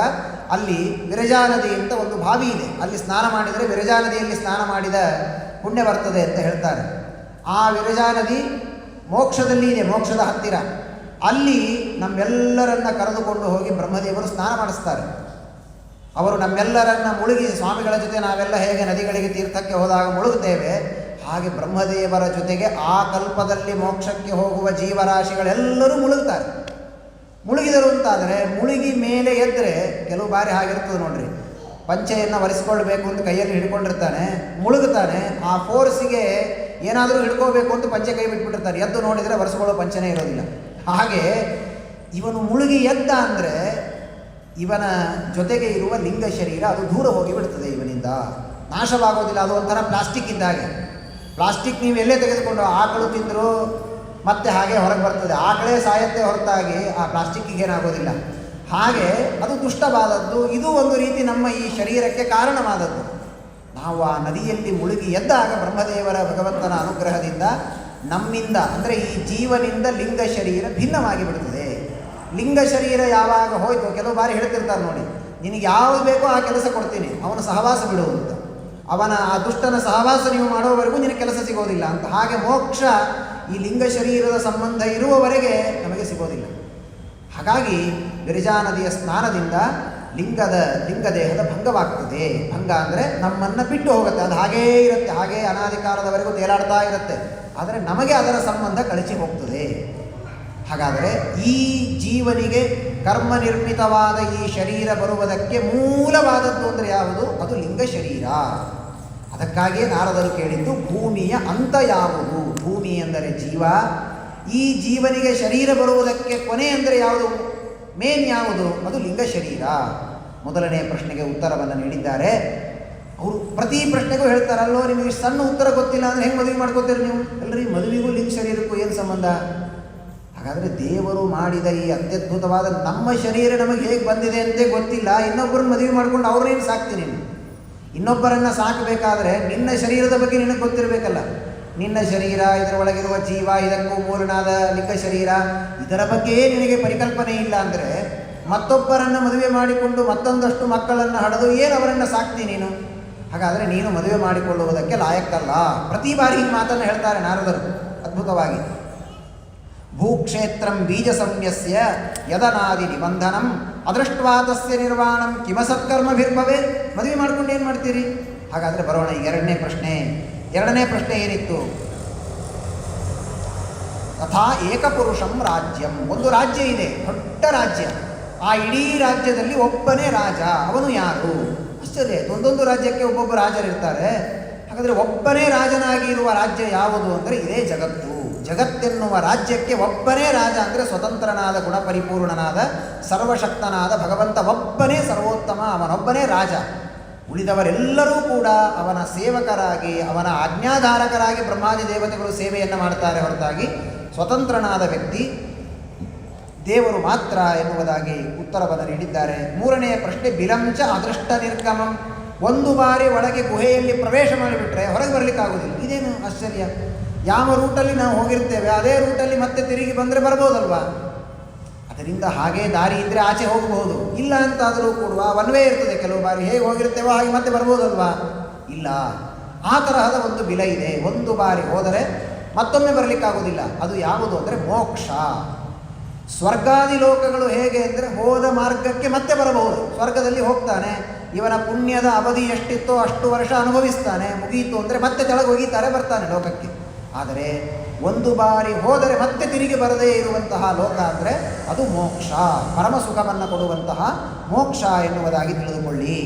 ಅಲ್ಲಿ ವಿರಜಾ ನದಿ ಅಂತ ಒಂದು ಬಾವಿ ಇದೆ. ಅಲ್ಲಿ ಸ್ನಾನ ಮಾಡಿದರೆ ವಿರಜಾ ನದಿಯಲ್ಲಿ ಸ್ನಾನ ಮಾಡಿದ ಪುಣ್ಯ ಬರ್ತದೆ ಅಂತ ಹೇಳ್ತಾರೆ. ಆ ವಿರಜಾ ನದಿ ಮೋಕ್ಷದಲ್ಲಿ ಇದೆ, ಮೋಕ್ಷದ ಹತ್ತಿರ. ಅಲ್ಲಿ ನಮ್ಮೆಲ್ಲರನ್ನ ಕರೆದುಕೊಂಡು ಹೋಗಿ ಬ್ರಹ್ಮದೇವರು ಸ್ನಾನ ಮಾಡಿಸ್ತಾರೆ. ಅವರು ನಮ್ಮೆಲ್ಲರನ್ನ ಮುಳುಗಿ, ಸ್ವಾಮಿಗಳ ಜೊತೆ ನಾವೆಲ್ಲ ಹೇಗೆ ನದಿಗಳಿಗೆ ತೀರ್ಥಕ್ಕೆ ಹೋದಾಗ ಮುಳುಗುತ್ತೇವೆ, ಹಾಗೆ ಬ್ರಹ್ಮದೇವರ ಜೊತೆಗೆ ಆ ಕಲ್ಪದಲ್ಲಿ ಮೋಕ್ಷಕ್ಕೆ ಹೋಗುವ ಜೀವರಾಶಿಗಳೆಲ್ಲರೂ ಮುಳುಗ್ತಾರೆ. ಮುಳುಗಿದರು ಅಂತಾದರೆ, ಮುಳುಗಿ ಮೇಲೆ ಎದ್ದರೆ ಕೆಲವು ಬಾರಿ ಹಾಗಿರ್ತದೆ ನೋಡ್ರಿ, ಪಂಚೆಯನ್ನು ಒರೆಸ್ಕೊಳ್ಬೇಕು ಅಂತ ಕೈಯಲ್ಲಿ ಹಿಡ್ಕೊಂಡಿರ್ತಾನೆ, ಮುಳುಗುತ್ತಾನೆ, ಆ ಫೋರ್ಸಿಗೆ ಏನಾದರೂ ಹಿಡ್ಕೋಬೇಕು ಅಂತ ಪಂಚೆ ಕೈ ಬಿಟ್ಬಿಟ್ಟಿರ್ತಾರೆ, ಎದ್ದು ನೋಡಿದರೆ ಒರೆಸ್ಕೊಳ್ಳೋ ಪಂಚೆನೇ ಇರೋದಿಲ್ಲ. ಹಾಗೆ ಇವನು ಮುಳುಗಿ ಎದ್ದ ಅಂದರೆ ಇವನ ಜೊತೆಗೆ ಇರುವ ಲಿಂಗ ಶರೀರ ಅದು ದೂರ ಹೋಗಿಬಿಡ್ತದೆ, ಇವನಿಂದ ನಾಶವಾಗೋದಿಲ್ಲ. ಅದು ಒಂಥರ ಪ್ಲಾಸ್ಟಿಕ್ ಇದ್ದಾಗೆ. ಪ್ಲಾಸ್ಟಿಕ್ ನೀವು ಎಲ್ಲೇ ತೆಗೆದುಕೊಂಡು ಆಕಳು ತಿಂದರೂ ಮತ್ತೆ ಹಾಗೆ ಹೊರಗೆ ಬರ್ತದೆ, ಆಕಳೇ ಸಾಯತ್ತೆ ಹೊರತಾಗಿ ಆ ಪ್ಲಾಸ್ಟಿಕ್ಕಿಗೆ ಏನಾಗೋದಿಲ್ಲ. ಹಾಗೆ ಅದು ದುಷ್ಟವಾದದ್ದು. ಇದು ಒಂದು ರೀತಿ ನಮ್ಮ ಈ ಶರೀರಕ್ಕೆ ಕಾರಣವಾದದ್ದು. ನಾವು ಆ ನದಿಯಲ್ಲಿ ಮುಳುಗಿ ಎದ್ದಾಗ ಬ್ರಹ್ಮದೇವರ ಭಗವಂತನ ಅನುಗ್ರಹದಿಂದ ನಮ್ಮಿಂದ, ಅಂದರೆ ಈ ಜೀವನಿಂದ ಲಿಂಗ ಶರೀರ ಭಿನ್ನವಾಗಿ ಬಿಡುತ್ತದೆ. ಲಿಂಗ ಶರೀರ ಯಾವಾಗ ಹೋಯ್ತು, ಕೆಲವು ಬಾರಿ ಹೇಳ್ತಿರ್ತಾರೆ ನೋಡಿ, ನಿನಗೆ ಯಾವುದು ಬೇಕೋ ಆ ಕೆಲಸ ಕೊಡ್ತೀನಿ, ಅವನ ಸಹವಾಸ ಬಿಡು ಅಂತ. ಅವನ ಆ ದುಷ್ಟನ ಸಹವಾಸ ನೀವು ಮಾಡೋವರೆಗೂ ನಿನಗೆ ಕೆಲಸ ಸಿಗೋದಿಲ್ಲ ಅಂತ. ಹಾಗೆ ಮೋಕ್ಷ ಈ ಲಿಂಗ ಶರೀರದ ಸಂಬಂಧ ಇರುವವರೆಗೆ ನಮಗೆ ಸಿಗೋದಿಲ್ಲ. ಹಾಗಾಗಿ ವಿರಜಾ ನದಿಯ ಸ್ನಾನದಿಂದ ಲಿಂಗ ದೇಹದ ಭಂಗವಾಗ್ತದೆ. ಭಂಗ ಅಂದರೆ ನಮ್ಮನ್ನು ಬಿಟ್ಟು ಹೋಗುತ್ತೆ, ಅದು ಹಾಗೇ ಇರುತ್ತೆ, ಹಾಗೇ ಅನಾದಿ ಕಾಲದವರೆಗೂ ತೇಲಾಡ್ತಾ ಇರುತ್ತೆ, ಆದರೆ ನಮಗೆ ಅದರ ಸಂಬಂಧ ಕಳಚಿ ಹೋಗ್ತದೆ. ಹಾಗಾದರೆ ಈ ಜೀವನಿಗೆ ಕರ್ಮ ನಿರ್ಮಿತವಾದ ಈ ಶರೀರ ಬರುವುದಕ್ಕೆ ಮೂಲವಾದದ್ದು ಅಂದರೆ ಯಾವುದು? ಅದು ಲಿಂಗ ಶರೀರ. ಅದಕ್ಕಾಗಿಯೇ ನಾರದರು ಕೇಳಿದ್ದು ಭೂಮಿಯ ಅಂತ ಯಾವುದು? ಭೂಮಿ ಎಂದರೆ ಜೀವ. ಈ ಜೀವನಿಗೆ ಶರೀರ ಬರುವುದಕ್ಕೆ ಕೊನೆ ಅಂದರೆ ಯಾವುದು? ಮೇನ್ ಯಾವುದು? ಅದು ಲಿಂಗ ಶರೀರ. ಮೊದಲನೇ ಪ್ರಶ್ನೆಗೆ ಉತ್ತರವನ್ನು ನೀಡಿದ್ದಾರೆ. ಅವರು ಪ್ರತಿ ಪ್ರಶ್ನೆಗೂ ಹೇಳ್ತಾರಲ್ಲೋ, ನಿಮಗೆ ಸಣ್ಣ ಉತ್ತರ ಗೊತ್ತಿಲ್ಲ ಅಂದರೆ ಹೆಂಗೆ ಮದುವೆ ಮಾಡ್ಕೋತೀರಿ ನೀವು? ಅಲ್ಲರಿ, ಮದುವೆಗೂ ಲಿಂಗ ಶರೀರಕ್ಕೂ ಏನು ಸಂಬಂಧ? ಹಾಗಾದರೆ ದೇವರು ಮಾಡಿದ ಈ ಅತ್ಯದ್ಭುತವಾದ ನಮ್ಮ ಶರೀರ ನಮಗೆ ಹೇಗೆ ಬಂದಿದೆ ಅಂತೇ ಗೊತ್ತಿಲ್ಲ, ಇನ್ನೊಬ್ಬರನ್ನ ಮದುವೆ ಮಾಡ್ಕೊಂಡು ಅವ್ರನ್ನೇನು ಸಾಕ್ತೀನಿ? ಇನ್ನೊಬ್ಬರನ್ನು ಸಾಕಬೇಕಾದ್ರೆ ನಿನ್ನ ಶರೀರದ ಬಗ್ಗೆ ನಿನಗೆ ಗೊತ್ತಿರಬೇಕಲ್ಲ. ನಿನ್ನ ಶರೀರ, ಇದರ ಒಳಗಿರುವ ಜೀವ, ಇದಕ್ಕೂ ಮೂಲನಾದ ಲಿಂಗ ಶರೀರ, ಇದರ ಬಗ್ಗೆಯೇ ನಿನಗೆ ಪರಿಕಲ್ಪನೆ ಇಲ್ಲ ಅಂದರೆ ಮತ್ತೊಬ್ಬರನ್ನು ಮದುವೆ ಮಾಡಿಕೊಂಡು ಮತ್ತೊಂದಷ್ಟು ಮಕ್ಕಳನ್ನು ಹಡೆದು ಏನು ಅವರನ್ನು ಸಾಕ್ತಿ ನೀನು? ಹಾಗಾದರೆ ನೀನು ಮದುವೆ ಮಾಡಿಕೊಳ್ಳುವುದಕ್ಕೆ ಲಾಯಕ್ಕಲ್ಲ. ಪ್ರತಿ ಬಾರಿ ಈ ಮಾತನ್ನು ಹೇಳ್ತಾರೆ ನಾರದರು ಅದ್ಭುತವಾಗಿ. ಭೂಕ್ಷೇತ್ರಂ ಬೀಜ ಸಂನ್ಯಸ್ಯ ಯದನಾದಿ ನಿಬಂಧನಂ ಅದೃಷ್ಟವಾತಸ್ಯ ನಿರ್ವಾಣಂ ಕಿಮಸತ್ಕರ್ಮಭಿರ್ಭವೆ. ಮದುವೆ ಮಾಡ್ಕೊಂಡು ಏನು ಮಾಡ್ತೀರಿ? ಹಾಗಾದರೆ ಬರೋಣ ಈಗ ಎರಡನೇ ಪ್ರಶ್ನೆ ಏನಿತ್ತು? ತಥಾ ಏಕಪುರುಷಂ ರಾಜ್ಯಂ. ಒಂದು ರಾಜ್ಯ ಇದೆ, ದೊಡ್ಡ ರಾಜ್ಯ. ಆ ಇಡೀ ರಾಜ್ಯದಲ್ಲಿ ಒಬ್ಬನೇ ರಾಜ. ಅವನು ಯಾರು? ಆಶ್ಚರ್ಯ. ಒಂದೊಂದು ರಾಜ್ಯಕ್ಕೆ ಒಬ್ಬೊಬ್ಬ ರಾಜರಿರ್ತಾರೆ. ಹಾಗಾದರೆ ಒಬ್ಬನೇ ರಾಜನಾಗಿ ಇರುವ ರಾಜ್ಯ ಯಾವುದು ಅಂದರೆ ಇದೇ ಜಗತ್ತು. ಜಗತ್ತೆನ್ನುವ ರಾಜ್ಯಕ್ಕೆ ಒಬ್ಬನೇ ರಾಜ ಅಂದರೆ ಸ್ವತಂತ್ರನಾದ ಗುಣಪರಿಪೂರ್ಣನಾದ ಸರ್ವಶಕ್ತನಾದ ಭಗವಂತ ಒಬ್ಬನೇ ಸರ್ವೋತ್ತಮ. ಅವನೊಬ್ಬನೇ ರಾಜ. ಉಳಿದವರೆಲ್ಲರೂ ಕೂಡ ಅವನ ಸೇವಕರಾಗಿ ಅವನ ಆಜ್ಞಾಧಾರಕರಾಗಿ ಬ್ರಹ್ಮಾದಿ ದೇವತೆಗಳು ಸೇವೆಯನ್ನು ಮಾಡ್ತಾರೆ ಹೊರತಾಗಿ ಸ್ವತಂತ್ರನಾದ ವ್ಯಕ್ತಿ ದೇವರು ಮಾತ್ರ ಎನ್ನುವುದಾಗಿ ಉತ್ತರವನ್ನು ನೀಡಿದ್ದಾರೆ. ಮೂರನೆಯ ಪ್ರಶ್ನೆ ಬಿಲಂಚ ಅದೃಷ್ಟ ನಿರ್ಗಮಂ. ಒಂದು ಬಾರಿ ಒಳಗೆ ಗುಹೆಯಲ್ಲಿ ಪ್ರವೇಶ ಮಾಡಿಬಿಟ್ರೆ ಹೊರಗೆ ಬರಲಿಕ್ಕಾಗೋದಿಲ್ಲ. ಇದೇನು ಆಶ್ಚರ್ಯ! ಯಾವ ರೂಟಲ್ಲಿ ನಾವು ಹೋಗಿರ್ತೇವೆ ಅದೇ ರೂಟಲ್ಲಿ ಮತ್ತೆ ತಿರುಗಿ ಬಂದರೆ ಬರ್ಬೋದಲ್ವಾ? ಅದರಿಂದ ಹಾಗೇ ದಾರಿ ಇದ್ದರೆ ಆಚೆ ಹೋಗಬಹುದು. ಇಲ್ಲ ಅಂತಾದರೂ ಕೂಡ ಒನ್ವೇ ಇರ್ತದೆ. ಕೆಲವು ಬಾರಿ ಹೇಗೆ ಹೋಗಿರ್ತೇವೋ ಹಾಗೆ ಮತ್ತೆ ಬರ್ಬೋದಲ್ವಾ? ಇಲ್ಲ. ಆ ತರಹದ ಒಂದು ಬಿಲ ಇದೆ. ಒಂದು ಬಾರಿ ಹೋದರೆ ಮತ್ತೊಮ್ಮೆ ಬರಲಿಕ್ಕಾಗೋದಿಲ್ಲ. ಅದು ಯಾವುದು ಅಂದರೆ ಮೋಕ್ಷ. ಸ್ವರ್ಗಾದಿ ಲೋಕಗಳು ಹೇಗೆ ಅಂದರೆ ಹೋದ ಮಾರ್ಗಕ್ಕೆ ಮತ್ತೆ ಬರಬಹುದು. ಸ್ವರ್ಗದಲ್ಲಿ ಹೋಗ್ತಾನೆ, ಇವನ ಪುಣ್ಯದ ಅವಧಿ ಎಷ್ಟಿತ್ತೋ ಅಷ್ಟು ವರ್ಷ ಅನುಭವಿಸ್ತಾನೆ, ಮುಗಿಯಿತು ಅಂದರೆ ಮತ್ತೆ ಕೆಳಗೆ ಒಗಿತಾರೆ, ಬರ್ತಾನೆ ಲೋಕಕ್ಕೆ. ಆದರೆ ಒಂದು ಬಾರಿ ಹೋದರೆ ಮತ್ತೆ ತಿರುಗಿ ಬರದೇ ಇರುವಂತಹ ಲೋಕ ಅಂದರೆ ಅದು ಮೋಕ್ಷ. ಪರಮ ಸುಖವನ್ನು ಕೊಡುವಂತಹ ಮೋಕ್ಷ ಎನ್ನುವುದಾಗಿ ತಿಳಿದುಕೊಳ್ಳಿ.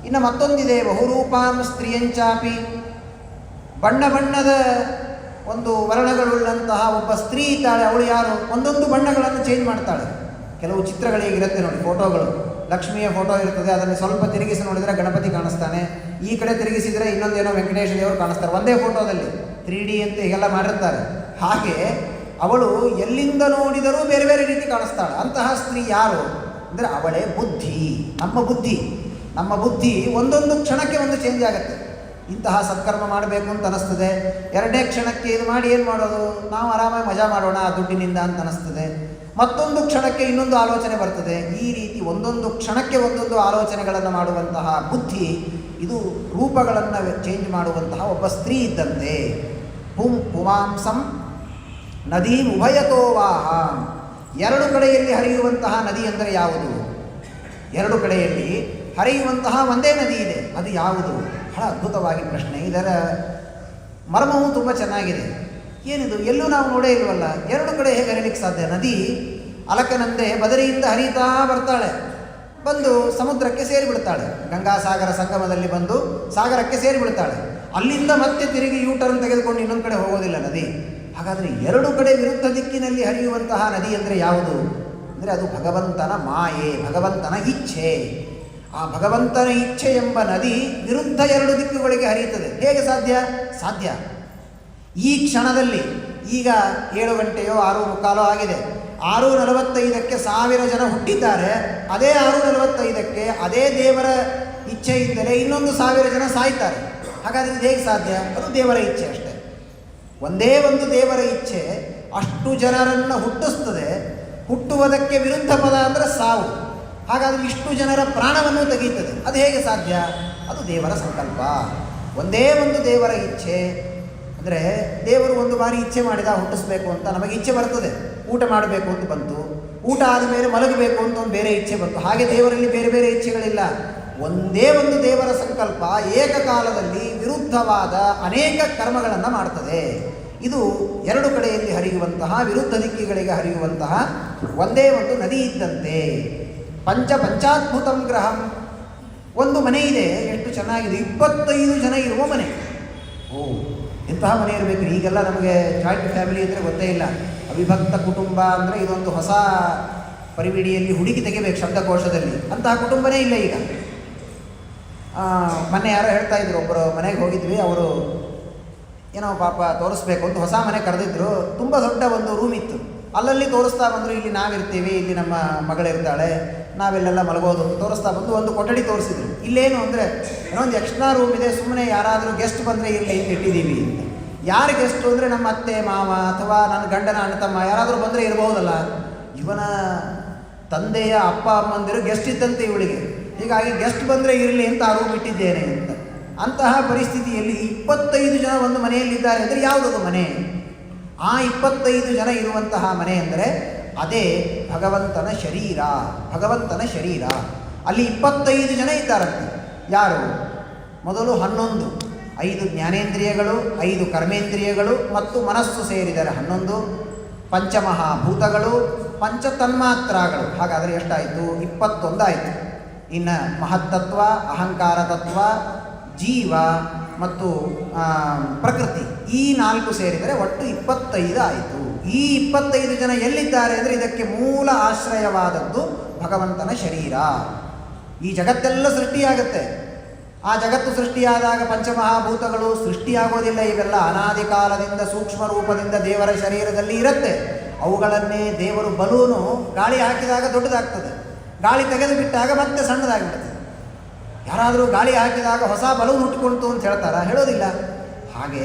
ಇನ್ನು ಮತ್ತೊಂದಿದೆ, ಬಹುರೂಪಾಂ ಸ್ತ್ರೀಯಂಚಾಪಿ. ಬಣ್ಣ ಬಣ್ಣದ ಒಂದು ವರ್ಣಗಳುಳ್ಳಂತಹ ಒಬ್ಬ ಸ್ತ್ರೀ ಇದ್ದಾಳೆ. ಅವಳು ಯಾರು? ಒಂದೊಂದು ಬಣ್ಣಗಳನ್ನು ಚೇಂಜ್ ಮಾಡ್ತಾಳೆ. ಕೆಲವು ಚಿತ್ರಗಳಿಗಿರುತ್ತೆ ನೋಡಿ, ಫೋಟೋಗಳು. ಲಕ್ಷ್ಮಿಯ ಫೋಟೋ ಇರ್ತದೆ, ಅದನ್ನು ಸ್ವಲ್ಪ ತಿರುಗಿಸಿ ನೋಡಿದರೆ ಗಣಪತಿ ಕಾಣಿಸ್ತಾನೆ, ಈ ಕಡೆ ತಿರುಗಿಸಿದರೆ ಇನ್ನೊಂದೇನೋ ವೆಂಕಟೇಶ ದೇವರು ಕಾಣಿಸ್ತಾರೆ ಒಂದೇ ಫೋಟೋದಲ್ಲಿ. 3D ಅಂತ ಹೀಗೆಲ್ಲ ಮಾಡಿರ್ತಾರೆ. ಹಾಗೆ ಅವಳು ಎಲ್ಲಿಂದ ನೋಡಿದರೂ ಬೇರೆ ಬೇರೆ ರೀತಿ ಕಾಣಿಸ್ತಾಳೆ. ಅಂತಹ ಸ್ತ್ರೀ ಯಾರು ಅಂದರೆ ಅವಳೇ ಬುದ್ಧಿ. ನಮ್ಮ ಬುದ್ಧಿ ಒಂದೊಂದು ಕ್ಷಣಕ್ಕೆ ಒಂದು ಚೇಂಜ್ ಆಗುತ್ತೆ. ಇಂತಹ ಸತ್ಕರ್ಮ ಮಾಡಬೇಕು ಅಂತ ಅನಿಸ್ತದೆ, ಎರಡನೇ ಕ್ಷಣಕ್ಕೆ ಇದು ಮಾಡಿ ಏನು ಮಾಡೋದು, ನಾವು ಆರಾಮಾಗಿ ಮಜಾ ಮಾಡೋಣ ಆ ದುಡ್ಡಿನಿಂದ ಅಂತ ಅನಿಸ್ತದೆ. ಮತ್ತೊಂದು ಕ್ಷಣಕ್ಕೆ ಇನ್ನೊಂದು ಆಲೋಚನೆ ಬರ್ತದೆ. ಈ ರೀತಿ ಒಂದೊಂದು ಕ್ಷಣಕ್ಕೆ ಒಂದೊಂದು ಆಲೋಚನೆಗಳನ್ನು ಮಾಡುವಂತಹ ಬುದ್ಧಿ, ಇದು ರೂಪಗಳನ್ನು ಚೇಂಜ್ ಮಾಡುವಂತಹ ಒಬ್ಬ ಸ್ತ್ರೀ ಇದ್ದಂತೆ. ಪುಮಾಂಸಂ ನದಿ ಉಭಯತೋವಾಹ. ಎರಡು ಕಡೆಯಲ್ಲಿ ಹರಿಯುವಂತಹ ನದಿ ಅಂದರೆ ಯಾವುದು? ಎರಡು ಕಡೆಯಲ್ಲಿ ಹರಿಯುವಂತಹ ಒಂದೇ ನದಿ ಇದೆ, ಅದು ಯಾವುದು? ಬಹಳ ಅದ್ಭುತವಾಗಿ ಪ್ರಶ್ನೆ. ಇದರ ಮರ್ಮವು ತುಂಬ ಚೆನ್ನಾಗಿದೆ. ಏನಿದು, ಎಲ್ಲೂ ನಾವು ನೋಡೇ ಇಲ್ವಲ್ಲ. ಎರಡು ಕಡೆ ಹೇಗೆ ಹರಿಲಿಕ್ಕೆ ಸಾಧ್ಯ? ನದಿ ಅಲಕನಂದೆ ಬದರಿಯಿಂದ ಹರಿತಾ ಬರ್ತಾಳೆ, ಬಂದು ಸಮುದ್ರಕ್ಕೆ ಸೇರಿಬಿಡ್ತಾಳೆ. ಗಂಗಾಸಾಗರ ಸಂಗಮದಲ್ಲಿ ಬಂದು ಸಾಗರಕ್ಕೆ ಸೇರಿಬಿಡ್ತಾಳೆ. ಅಲ್ಲಿಂದ ಮತ್ತೆ ತಿರುಗಿ ಯೂಟರ್ನ್ ತೆಗೆದುಕೊಂಡು ಇನ್ನೊಂದು ಕಡೆ ಹೋಗೋದಿಲ್ಲ ನದಿ. ಹಾಗಾದರೆ ಎರಡು ಕಡೆ ವಿರುದ್ಧ ದಿಕ್ಕಿನಲ್ಲಿ ಹರಿಯುವಂತಹ ನದಿ ಅಂದರೆ ಯಾವುದು ಅಂದರೆ ಅದು ಭಗವಂತನ ಮಾಯೆ, ಭಗವಂತನ ಇಚ್ಛೆ. ಆ ಭಗವಂತನ ಇಚ್ಛೆ ಎಂಬ ನದಿ ವಿರುದ್ಧ ಎರಡು ದಿಕ್ಕುಗಳಿಗೆ ಹರಿಯುತ್ತದೆ. ಹೇಗೆ ಸಾಧ್ಯ? ಈ ಕ್ಷಣದಲ್ಲಿ ಈಗ 7 ಗಂಟೆಯೋ 6:45 ಆಗಿದೆ. 6:45ಕ್ಕೆ 1000 ಜನ ಹುಟ್ಟಿದ್ದಾರೆ. ಅದೇ 6:45ಕ್ಕೆ ಅದೇ ದೇವರ ಇಚ್ಛೆಯಿಂದಲೇ ಇನ್ನೊಂದು 1000 ಜನ ಸಾಯ್ತಾರೆ. ಹಾಗಾದರೆ ಇದು ಹೇಗೆ ಸಾಧ್ಯ? ಅದು ದೇವರ ಇಚ್ಛೆ ಅಷ್ಟೇ. ಒಂದೇ ಒಂದು ದೇವರ ಇಚ್ಛೆ ಅಷ್ಟು ಜನರನ್ನು ಹುಟ್ಟಿಸ್ತದೆ. ಹುಟ್ಟುವುದಕ್ಕೆ ವಿರುದ್ಧ ಪದ ಅಂದರೆ ಸಾವು. ಹಾಗಾದರೆ ಇಷ್ಟು ಜನರ ಪ್ರಾಣವನ್ನು ತೆಗೆಯುತ್ತದೆ. ಅದು ಹೇಗೆ ಸಾಧ್ಯ? ಅದು ದೇವರ ಸಂಕಲ್ಪ. ಒಂದೇ ಒಂದು ದೇವರ ಇಚ್ಛೆ ಅಂದರೆ ದೇವರು ಒಂದು ಬಾರಿ ಇಚ್ಛೆ ಮಾಡಿದ ಹುಟ್ಟಿಸ್ಬೇಕು ಅಂತ, ನಮಗೆ ಇಚ್ಛೆ ಬರ್ತದೆ. ಊಟ ಮಾಡಬೇಕು ಅಂತ ಬಂತು, ಊಟ ಆದಮೇಲೆ ಮಲಗಬೇಕು ಅಂತ ಒಂದು ಬೇರೆ ಇಚ್ಛೆ ಬಂತು. ಹಾಗೆ ದೇವರಲ್ಲಿ ಬೇರೆ ಬೇರೆ ಇಚ್ಛೆಗಳಿಲ್ಲ. ಒಂದೇ ಒಂದು ದೇವರ ಸಂಕಲ್ಪ ಏಕಕಾಲದಲ್ಲಿ ವಿರುದ್ಧವಾದ ಅನೇಕ ಕರ್ಮಗಳನ್ನು ಮಾಡ್ತದೆ. ಇದು ಎರಡು ಕಡೆಯಲ್ಲಿ ಹರಿಯುವಂತಹ ವಿರುದ್ಧ ದಿಕ್ಕಿಗಳಿಗೆ ಹರಿಯುವಂತಹ ಒಂದೇ ಒಂದು ನದಿ ಇದ್ದಂತೆ. ಪಂಚಾದ್ಭುತಂ ಗ್ರಹಂ. ಒಂದು ಮನೆ ಇದೆ, ಎಷ್ಟು ಚೆನ್ನಾಗಿದೆ, 25 ಜನ ಇರುವ ಮನೆ. ಎಂತಹ ಮನೆ ಇರಬೇಕು. ಈಗೆಲ್ಲ ನಮಗೆ ಜಾಯಿಂಟ್ ಫ್ಯಾಮಿಲಿ ಅಂದರೆ ಗೊತ್ತೇ ಇಲ್ಲ. ಅವಿಭಕ್ತ ಕುಟುಂಬ ಅಂದರೆ ಇದೊಂದು ಹೊಸ ಪರಿವಿಡಿಯಲ್ಲಿ ಹುಡುಕಿ ತೆಗಿಬೇಕು ಶಬ್ದಕೋಶದಲ್ಲಿ. ಅಂತಹ ಕುಟುಂಬನೇ ಇಲ್ಲ ಈಗ. ಮೊನ್ನೆ ಯಾರೋ ಹೇಳ್ತಾ ಇದ್ರು, ಒಬ್ಬರು ಮನೆಗೆ ಹೋಗಿದ್ವಿ, ಅವರು ಏನೋ ಪಾಪ ತೋರಿಸ್ಬೇಕು ಅಂತ ಹೊಸ ಮನೆ ಕರೆದಿದ್ರು. ತುಂಬ ದೊಡ್ಡ ಒಂದು ರೂಮ್ ಇತ್ತು. ಅಲ್ಲಲ್ಲಿ ತೋರಿಸ್ತಾ ಬಂದರು, ಇಲ್ಲಿ ನಾವಿರ್ತೀವಿ, ಇಲ್ಲಿ ನಮ್ಮ ಮಗಳಿರ್ತಾಳೆ, ನಾವೆಲ್ಲೆಲ್ಲ ಮಲಗೋದು ತೋರಿಸ್ತಾ ಬಂದು ಒಂದು ಕೊಠಡಿ ತೋರಿಸಿದ್ರು. ಇಲ್ಲೇನು ಅಂದರೆ ಇನ್ನೊಂದು ಎಕ್ಸ್ಟ್ರಾ ರೂಮ್ ಇದೆ, ಸುಮ್ಮನೆ ಯಾರಾದರೂ ಗೆಸ್ಟ್ ಬಂದರೆ ಇಲ್ಲಿ ಇಟ್ಟಿದ್ದೀವಿ ಅಂತ. ಯಾರು ಗೆಸ್ಟು ಅಂದರೆ ನಮ್ಮ ಅತ್ತೆ ಮಾವ ಅಥವಾ ನನ್ನ ಗಂಡನ ಅಣ್ಣ ತಮ್ಮ ಯಾರಾದರೂ ಬಂದರೆ ಇರಬಹುದಲ್ಲ. ಇವನ ತಂದೆಯ ಅಪ್ಪ ಅಮ್ಮಂದಿರು ಗೆಸ್ಟ್ ಇದ್ದಂತೆ ಇವಳಿಗೆ. ಹೀಗಾಗಿ ಗೆಸ್ಟ್ ಬಂದರೆ ಇರಲಿ ಅಂತ ಆ ರೂಮ್ ಇಟ್ಟಿದ್ದೇನೆ ಅಂತ. ಅಂತಹ ಪರಿಸ್ಥಿತಿಯಲ್ಲಿ 25 ಜನ ಒಂದು ಮನೆಯಲ್ಲಿದ್ದಾರೆ ಅಂದರೆ ಯಾವುದದು ಮನೆ? ಆ 25 ಜನ ಇರುವಂತಹ ಮನೆ ಅಂದರೆ ಅದೇ ಭಗವಂತನ ಶರೀರ. ಭಗವಂತನ ಶರೀರ ಅಲ್ಲಿ 25 ಜನ ಇದ್ದಾರಂತೆ. ಯಾರು? ಮೊದಲು 11, 5 ಜ್ಞಾನೇಂದ್ರಿಯಗಳು, 5 ಕರ್ಮೇಂದ್ರಿಯಗಳು ಮತ್ತು ಮನಸ್ಸು ಸೇರಿದರೆ 11, ಪಂಚಮಹಾಭೂತಗಳು, ಪಂಚತನ್ಮಾತ್ರಗಳು. ಹಾಗಾದರೆ ಎಷ್ಟಾಯಿತು? 21 ಆಯಿತು. ಇನ್ನು ಮಹತ್ತತ್ವ, ಅಹಂಕಾರ ತತ್ವ, ಜೀವ ಮತ್ತು ಪ್ರಕೃತಿ, ಈ 4 ಸೇರಿದರೆ ಒಟ್ಟು 25 ಆಯಿತು. ಈ 25 ಜನ ಎಲ್ಲಿದ್ದಾರೆ ಅಂದರೆ ಇದಕ್ಕೆ ಮೂಲ ಆಶ್ರಯವಾದದ್ದು ಭಗವಂತನ ಶರೀರ. ಈ ಜಗತ್ತೆಲ್ಲ ಸೃಷ್ಟಿಯಾಗುತ್ತೆ. ಆ ಜಗತ್ತು ಸೃಷ್ಟಿಯಾದಾಗ ಪಂಚಮಹಾಭೂತಗಳು ಸೃಷ್ಟಿಯಾಗೋದಿಲ್ಲ. ಇವೆಲ್ಲ ಅನಾದಿ ಕಾಲದಿಂದ ಸೂಕ್ಷ್ಮ ರೂಪದಿಂದ ದೇವರ ಶರೀರದಲ್ಲಿ ಇರುತ್ತೆ. ಅವುಗಳನ್ನೇ ದೇವರು ಬಲೂನು ಗಾಳಿ ಹಾಕಿದಾಗ ದೊಡ್ಡದಾಗ್ತದೆ, ಗಾಳಿ ತೆಗೆದು ಬಿಟ್ಟಾಗ ಮತ್ತೆ ಸಣ್ಣದಾಗಿಬಿಡ್ತದೆ. ಯಾರಾದರೂ ಗಾಳಿ ಹಾಕಿದಾಗ ಹೊಸ ಬಲೂನ್ ಹುಟ್ಟುಕೊಳ್ತು ಅಂತ ಹೇಳ್ತಾರ? ಹೇಳೋದಿಲ್ಲ. ಹಾಗೆ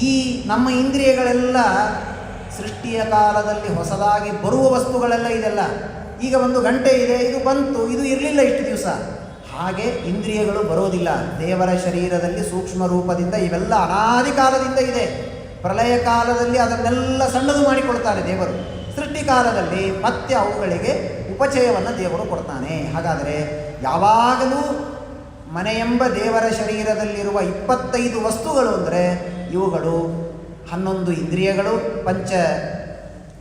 ಈ ನಮ್ಮ ಇಂದ್ರಿಯಗಳೆಲ್ಲ ಸೃಷ್ಟಿಯ ಕಾಲದಲ್ಲಿ ಹೊಸದಾಗಿ ಬರುವ ವಸ್ತುಗಳೆಲ್ಲ ಇದೆಲ್ಲ. ಈಗ 1 ಗಂಟೆ ಇದೆ, ಇದು ಬಂತು, ಇದು ಇರಲಿಲ್ಲ ಇಷ್ಟು ದಿವಸ. ಹಾಗೆ ಇಂದ್ರಿಯಗಳು ಬರೋದಿಲ್ಲ. ದೇವರ ಶರೀರದಲ್ಲಿ ಸೂಕ್ಷ್ಮ ರೂಪದಿಂದ ಇವೆಲ್ಲ ಅನಾದಿ ಕಾಲದಿಂದ ಇದೆ. ಪ್ರಳಯ ಕಾಲದಲ್ಲಿ ಅದನ್ನೆಲ್ಲ ಸಣ್ಣದು ಮಾಡಿಕೊಡ್ತಾರೆ ದೇವರು. ಸೃಷ್ಟಿ ಕಾಲದಲ್ಲಿ ಮತ್ತೆ ಅವುಗಳಿಗೆ ಉಪಚಯವನ್ನು ದೇವರು ಕೊಡ್ತಾನೆ. ಹಾಗಾದರೆ ಯಾವಾಗಲೂ ಮನೆಯೆಂಬ ದೇವರ ಶರೀರದಲ್ಲಿರುವ 25 ವಸ್ತುಗಳು ಅಂದರೆ ಇವುಗಳು 11 ಇಂದ್ರಿಯಗಳು, ಪಂಚ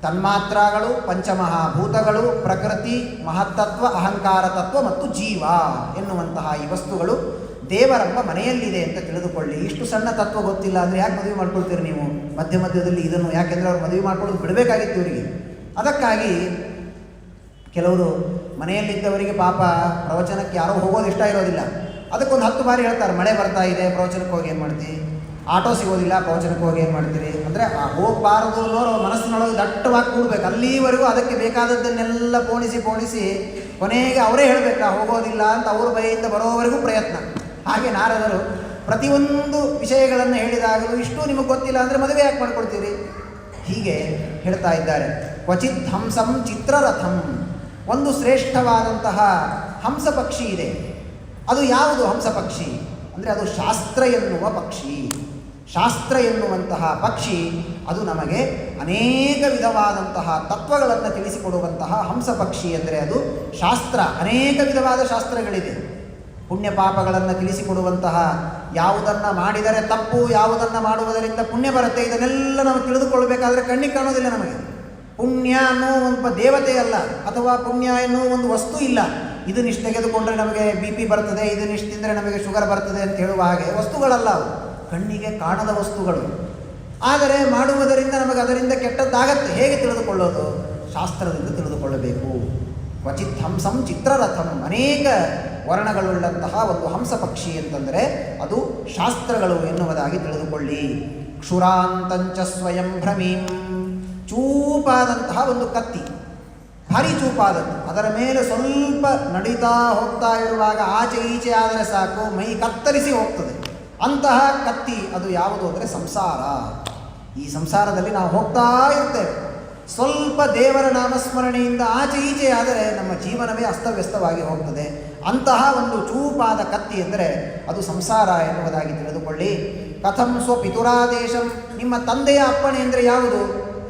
ತನ್ಮಾತ್ರಗಳು, ಪಂಚಮಹಾಭೂತಗಳು, ಪ್ರಕೃತಿ, ಮಹತ್ತತ್ವ, ಅಹಂಕಾರ ತತ್ವ ಮತ್ತು ಜೀವ ಎನ್ನುವಂತಹ ಈ ವಸ್ತುಗಳು ದೇವರೆಂಬ ಮನೆಯಲ್ಲಿದೆ ಅಂತ ತಿಳಿದುಕೊಳ್ಳಿ. ಇಷ್ಟು ಸಣ್ಣ ತತ್ವ ಗೊತ್ತಿಲ್ಲ ಅಂದರೆ ಯಾಕೆ ಮದುವೆ ಮಾಡ್ಕೊಳ್ತೀರಿ ನೀವು ಮಧ್ಯ ಮಧ್ಯದಲ್ಲಿ ಇದನ್ನು? ಯಾಕೆಂದರೆ ಅವ್ರು ಮದುವೆ ಮಾಡ್ಕೊಳ್ಳೋದು ಬಿಡಬೇಕಾಗಿತ್ತು ಇವರಿಗೆ. ಅದಕ್ಕಾಗಿ ಕೆಲವರು ಮನೆಯಲ್ಲಿದ್ದವರಿಗೆ ಪಾಪ ಪ್ರವಚನಕ್ಕೆ ಯಾರೋ ಹೋಗೋದು ಇಷ್ಟ ಇರೋದಿಲ್ಲ. ಅದಕ್ಕೊಂದು 10 ಬಾರಿ ಹೇಳ್ತಾರೆ, ಮಳೆ ಬರ್ತಾ ಇದೆ ಪ್ರವಚನಕ್ಕೆ ಹೋಗಿ ಏನು ಮಾಡ್ತೀವಿ, ಆಟೋ ಸಿಗೋದಿಲ್ಲ ಪ್ರವಚನಕ್ಕೆ ಹೋಗಿ ಏನು ಮಾಡ್ತೀರಿ ಅಂದರೆ ಹೋಗಬಾರದು ಅನ್ನೋರು ಮನಸ್ಸಿನೊಳಗೆ ದಟ್ಟವಾಗಿ ಕೂಡಬೇಕು. ಅಲ್ಲಿವರೆಗೂ ಅದಕ್ಕೆ ಬೇಕಾದದ್ದನ್ನೆಲ್ಲ ಪೋಣಿಸಿ ಕೊನೆಗೆ ಅವರೇ ಹೇಳಬೇಕಾ ಹೋಗೋದಿಲ್ಲ ಅಂತ ಅವ್ರ ಬೈಯಿಂದ ಬರೋವರೆಗೂ ಪ್ರಯತ್ನ. ಹಾಗೆ ನಾರದರು ಪ್ರತಿಯೊಂದು ವಿಷಯಗಳನ್ನು ಹೇಳಿದಾಗಲೂ ಇಷ್ಟು ನಿಮಗೆ ಗೊತ್ತಿಲ್ಲ ಅಂದರೆ ಮದುವೆ ಯಾಕೆ ಮಾಡ್ಕೊಳ್ತೀರಿ? ಹೀಗೆ ಹೇಳ್ತಾ ಇದ್ದಾರೆ. ಕ್ವಚಿತ್ ಹಂಸಂ ಚಿತ್ರರಥಂ, ಒಂದು ಶ್ರೇಷ್ಠವಾದಂತಹ ಹಂಸ ಪಕ್ಷಿ ಇದೆ. ಅದು ಯಾವುದು ಹಂಸ ಪಕ್ಷಿ ಅಂದರೆ ಅದು ಶಾಸ್ತ್ರ ಎನ್ನುವ ಪಕ್ಷಿ. ಶಾಸ್ತ್ರ ಎನ್ನುವಂತಹ ಪಕ್ಷಿ ಅದು ನಮಗೆ ಅನೇಕ ವಿಧವಾದಂತಹ ತತ್ವಗಳನ್ನು ತಿಳಿಸಿಕೊಡುವಂತಹ ಹಂಸ ಪಕ್ಷಿ ಅಂದರೆ ಅದು ಶಾಸ್ತ್ರ. ಅನೇಕ ವಿಧವಾದ ಶಾಸ್ತ್ರಗಳಿದೆ. ಪುಣ್ಯ ಪಾಪಗಳನ್ನು ತಿಳಿಸಿಕೊಡುವಂತಹ, ಯಾವುದನ್ನು ಮಾಡಿದರೆ ತಪ್ಪು, ಯಾವುದನ್ನು ಮಾಡುವುದರಿಂದ ಪುಣ್ಯ ಬರುತ್ತೆ, ಇದನ್ನೆಲ್ಲ ನಾವು ತಿಳಿದುಕೊಳ್ಬೇಕಾದ್ರೆ ಕಣ್ಣಿಗೆ ಕಾಣೋದಿಲ್ಲ ನಮಗೆ. ಪುಣ್ಯ ಅನ್ನೋ ಒಂದು ದೇವತೆ ಅಲ್ಲ, ಅಥವಾ ಪುಣ್ಯ ಎನ್ನುವ ಒಂದು ವಸ್ತು ಇಲ್ಲ. ಇದನ್ನಿಷ್ಟು ತೆಗೆದುಕೊಂಡ್ರೆ ನಮಗೆ BP ಬರ್ತದೆ, ಇದನ್ನಿಷ್ಟು ತಿಂದರೆ ನಮಗೆ ಶುಗರ್ ಬರ್ತದೆ ಅಂತ ಹೇಳುವ ಹಾಗೆ ವಸ್ತುಗಳಲ್ಲ ಅವು, ಕಣ್ಣಿಗೆ ಕಾಣದ ವಸ್ತುಗಳು. ಆದರೆ ಮಾಡುವುದರಿಂದ ನಮಗೆ ಅದರಿಂದ ಕೆಟ್ಟದ್ದಾಗತ್ತೆ. ಹೇಗೆ ತಿಳಿದುಕೊಳ್ಳೋದು? ಶಾಸ್ತ್ರದಿಂದ ತಿಳಿದುಕೊಳ್ಳಬೇಕು. ಕ್ವಚಿತ್ ಹಂಸಂ ಚಿತ್ರರಥಂ, ಅನೇಕ ವರ್ಣಗಳುಳ್ಳಂತಹ ಒಂದು ಹಂಸ ಪಕ್ಷಿ ಅಂತಂದರೆ ಅದು ಶಾಸ್ತ್ರಗಳು ಎನ್ನುವುದಾಗಿ ತಿಳಿದುಕೊಳ್ಳಿ. ಕ್ಷುರಾಂತಂಚ ಸ್ವಯಂ ಭ್ರಮೀಂ, ಚೂಪಾದಂತಹ ಒಂದು ಕತ್ತಿ, ಭಾರಿ ಚೂಪಾದದ್ದು. ಅದರ ಮೇಲೆ ಸ್ವಲ್ಪ ನಡೀತಾ ಹೋಗ್ತಾ ಇರುವಾಗ ಆಚೆ ಈಚೆ ಆದರೆ ಸಾಕು ಮೈ ಕತ್ತರಿಸಿ ಹೋಗ್ತದೆ. ಅಂತಹ ಕತ್ತಿ ಅದು ಯಾವುದು ಅಂದರೆ ಸಂಸಾರ. ಈ ಸಂಸಾರದಲ್ಲಿ ನಾವು ಹೋಗ್ತಾ ಇರ್ತೇವೆ. ಸ್ವಲ್ಪ ದೇವರ ನಾಮಸ್ಮರಣೆಯಿಂದ ಆಚೆ ಈಚೆ ಆದರೆ ನಮ್ಮ ಜೀವನವೇ ಅಸ್ತವ್ಯಸ್ತವಾಗಿ ಹೋಗ್ತದೆ. ಅಂತಹ ಒಂದು ಚೂಪಾದ ಕತ್ತಿ ಎಂದರೆ ಅದು ಸಂಸಾರ ಎನ್ನುವುದಾಗಿ ತಿಳಿದುಕೊಳ್ಳಿ. ಕಥಂ ಸ್ವಪಿತುರಾದೇಶಂ, ನಿಮ್ಮ ತಂದೆಯ ಅಪ್ಪಣೆ ಅಂದರೆ ಯಾವುದು?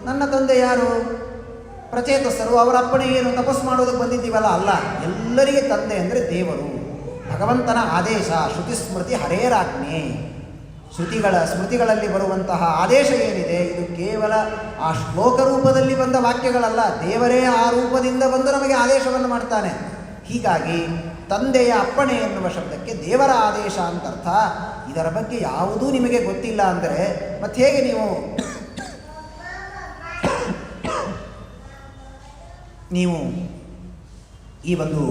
ನನ್ನ ತಂದೆ ಯಾರು? ಪ್ರಚೇತಸ್ಥರು. ಅವರ ಅಪ್ಪಣೆ ಏನು? ತಪಸ್ಸು ಮಾಡೋದಕ್ಕೆ ಬಂದಿದ್ದೀವಲ್ಲ, ಅಲ್ಲ. ಎಲ್ಲರಿಗೆ ತಂದೆ ಅಂದರೆ ದೇವರು, ಭಗವಂತನ ಆದೇಶ. ಶ್ರುತಿ ಸ್ಮೃತಿ ಹರೇರಾಜ್ಞೆ, ಸ್ಮೃತಿಗಳಲ್ಲಿ ಬರುವಂತಹ ಆದೇಶ ಏನಿದೆ ಇದು ಕೇವಲ ಆ ಶ್ಲೋಕ ರೂಪದಲ್ಲಿ ಬಂದ ವಾಕ್ಯಗಳಲ್ಲ, ದೇವರೇ ಆ ರೂಪದಿಂದ ಬಂದು ನಮಗೆ ಆದೇಶವನ್ನು ಮಾಡ್ತಾನೆ. ಹೀಗಾಗಿ ತಂದೆಯ ಅಪ್ಪಣೆ ಎನ್ನುವ ಶಬ್ದಕ್ಕೆ ದೇವರ ಆದೇಶ ಅಂತ ಅರ್ಥ. ಇದರ ಬಗ್ಗೆ ಯಾವುದೂ ನಿಮಗೆ ಗೊತ್ತಿಲ್ಲ ಅಂದರೆ ಮತ್ತೆ ಹೇಗೆ ನೀವು ಈ ಒಂದು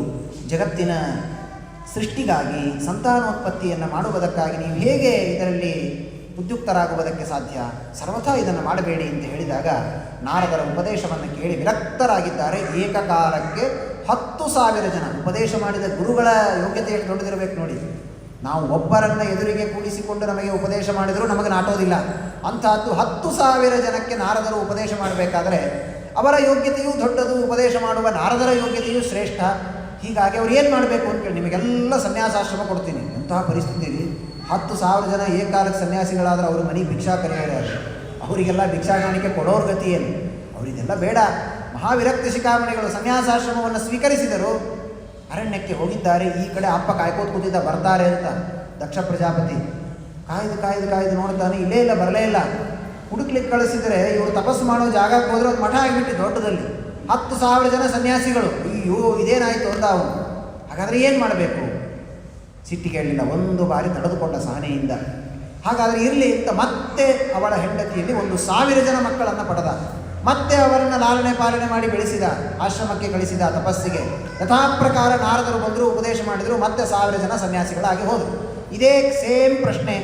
ಜಗತ್ತಿನ ಸೃಷ್ಟಿಗಾಗಿ ಸಂತಾನೋತ್ಪತ್ತಿಯನ್ನು ಮಾಡುವುದಕ್ಕಾಗಿ ನೀವು ಹೇಗೆ ಇದರಲ್ಲಿ ಉದ್ಯುಕ್ತರಾಗುವುದಕ್ಕೆ ಸಾಧ್ಯ? ಸರ್ವಥಾ ಇದನ್ನು ಮಾಡಬೇಡಿ ಅಂತ ಹೇಳಿದಾಗ ನಾರದರ ಉಪದೇಶವನ್ನು ಕೇಳಿ ವಿರಕ್ತರಾಗಿದ್ದಾರೆ. ಏಕಕಾಲಕ್ಕೆ 10,000 ಜನ. ಉಪದೇಶ ಮಾಡಿದ ಗುರುಗಳ ಯೋಗ್ಯತೆ ಎಷ್ಟು ದೊಡ್ಡದಿರಬೇಕು ನೋಡಿ. ನಾವು ಒಬ್ಬರನ್ನು ಎದುರಿಗೆ ಕೂಡಿಸಿಕೊಂಡು ನಮಗೆ ಉಪದೇಶ ಮಾಡಿದರೂ ನಮಗೆ ನಾಟೋದಿಲ್ಲ. ಅಂತಹದ್ದು 10,000 ಜನಕ್ಕೆ ನಾರದರು ಉಪದೇಶ ಮಾಡಬೇಕಾದರೆ ಅವರ ಯೋಗ್ಯತೆಯೂ ದೊಡ್ಡದು, ಉಪದೇಶ ಮಾಡುವ ನಾರದರ ಯೋಗ್ಯತೆಯೂ ಶ್ರೇಷ್ಠ. ಹೀಗಾಗಿ ಅವ್ರು ಏನು ಮಾಡಬೇಕು ಅಂತೇಳಿ ನಿಮಗೆಲ್ಲ ಸನ್ಯಾಸಾಶ್ರಮ ಕೊಡ್ತೀನಿ. ಎಂತಹ ಪರಿಸ್ಥಿತಿ, 10,000 ಜನ ಏಕಾಲಕ್ಕೆ ಸನ್ಯಾಸಿಗಳಾದ್ರೆ ಅವ್ರ ಮನೆಗೆ ಭಿಕ್ಷಾ ಕರೆಯೋರು, ಅವರಿಗೆಲ್ಲ ಭಿಕ್ಷಾಗಾಣಿಕೆ ಕೊಡೋರ ಗತಿ ಏನು? ಅವರಿಗೆಲ್ಲ ಬೇಡ. ಮಹಾವಿರಕ್ತಿ ಶಿಖಾಮಣಿಗಳು ಸನ್ಯಾಸಾಶ್ರಮವನ್ನು ಸ್ವೀಕರಿಸಿದರು, ಅರಣ್ಯಕ್ಕೆ ಹೋಗಿದ್ದಾರೆ. ಈ ಕಡೆ ಅಪ್ಪ ಕಾಯ್ಕೋತ ಕೂತಿದ್ದ ಬರ್ತಾರೆ ಅಂತ. ದಕ್ಷ ಪ್ರಜಾಪತಿ ಕಾಯ್ದು ನೋಡ್ತಾನೆ, ಇಲ್ಲೇ ಇಲ್ಲ, ಬರಲೇ ಇಲ್ಲ. ಹುಡುಕ್ಲಿಕ್ಕೆ ಕಳಿಸಿದರೆ ಇವರು ತಪಸ್ಸು ಮಾಡೋ ಜಾಗಕ್ಕೆ ಹೋದ್ರೆ ಒಂದು ಮಠ ಆಗಿಬಿಟ್ಟು ದೊಡ್ಡದಲ್ಲಿ 10,000 ಜನ ಸನ್ಯಾಸಿಗಳು. ಅಯ್ಯೋ ಇದೇನಾಯಿತು ಅಂತ ಅವನು. ಹಾಗಾದರೆ ಏನು ಮಾಡಬೇಕು? ಸಿಟ್ಟಿಗೆ ಹೇಳಿಲ್ಲ, ಒಂದು ಬಾರಿ ತಡೆದುಕೊಂಡ ಸಹನೆಯಿಂದ. ಹಾಗಾದರೆ ಇರಲಿ ಅಂತ ಮತ್ತೆ ಅವಳ ಹೆಂಡತಿಯಲ್ಲಿ 1,000 ಜನ ಮಕ್ಕಳನ್ನು ಪಡೆದ. ಮತ್ತೆ ಅವರನ್ನು ಲಾಲನೆ ಪಾಲನೆ ಮಾಡಿ ಬೆಳೆಸಿದ, ಆಶ್ರಮಕ್ಕೆ ಕಳಿಸಿದ ತಪಸ್ಸಿಗೆ. ಯಥಾಪ್ರಕಾರ ನಾರದರು ಬಂದರು, ಉಪದೇಶ ಮಾಡಿದರು, ಮತ್ತೆ 1,000 ಜನ ಸನ್ಯಾಸಿಗಳಾಗಿ ಹೋದರು. ಇದೇ ಸೇಮ್ ಪ್ರಶ್ನೆ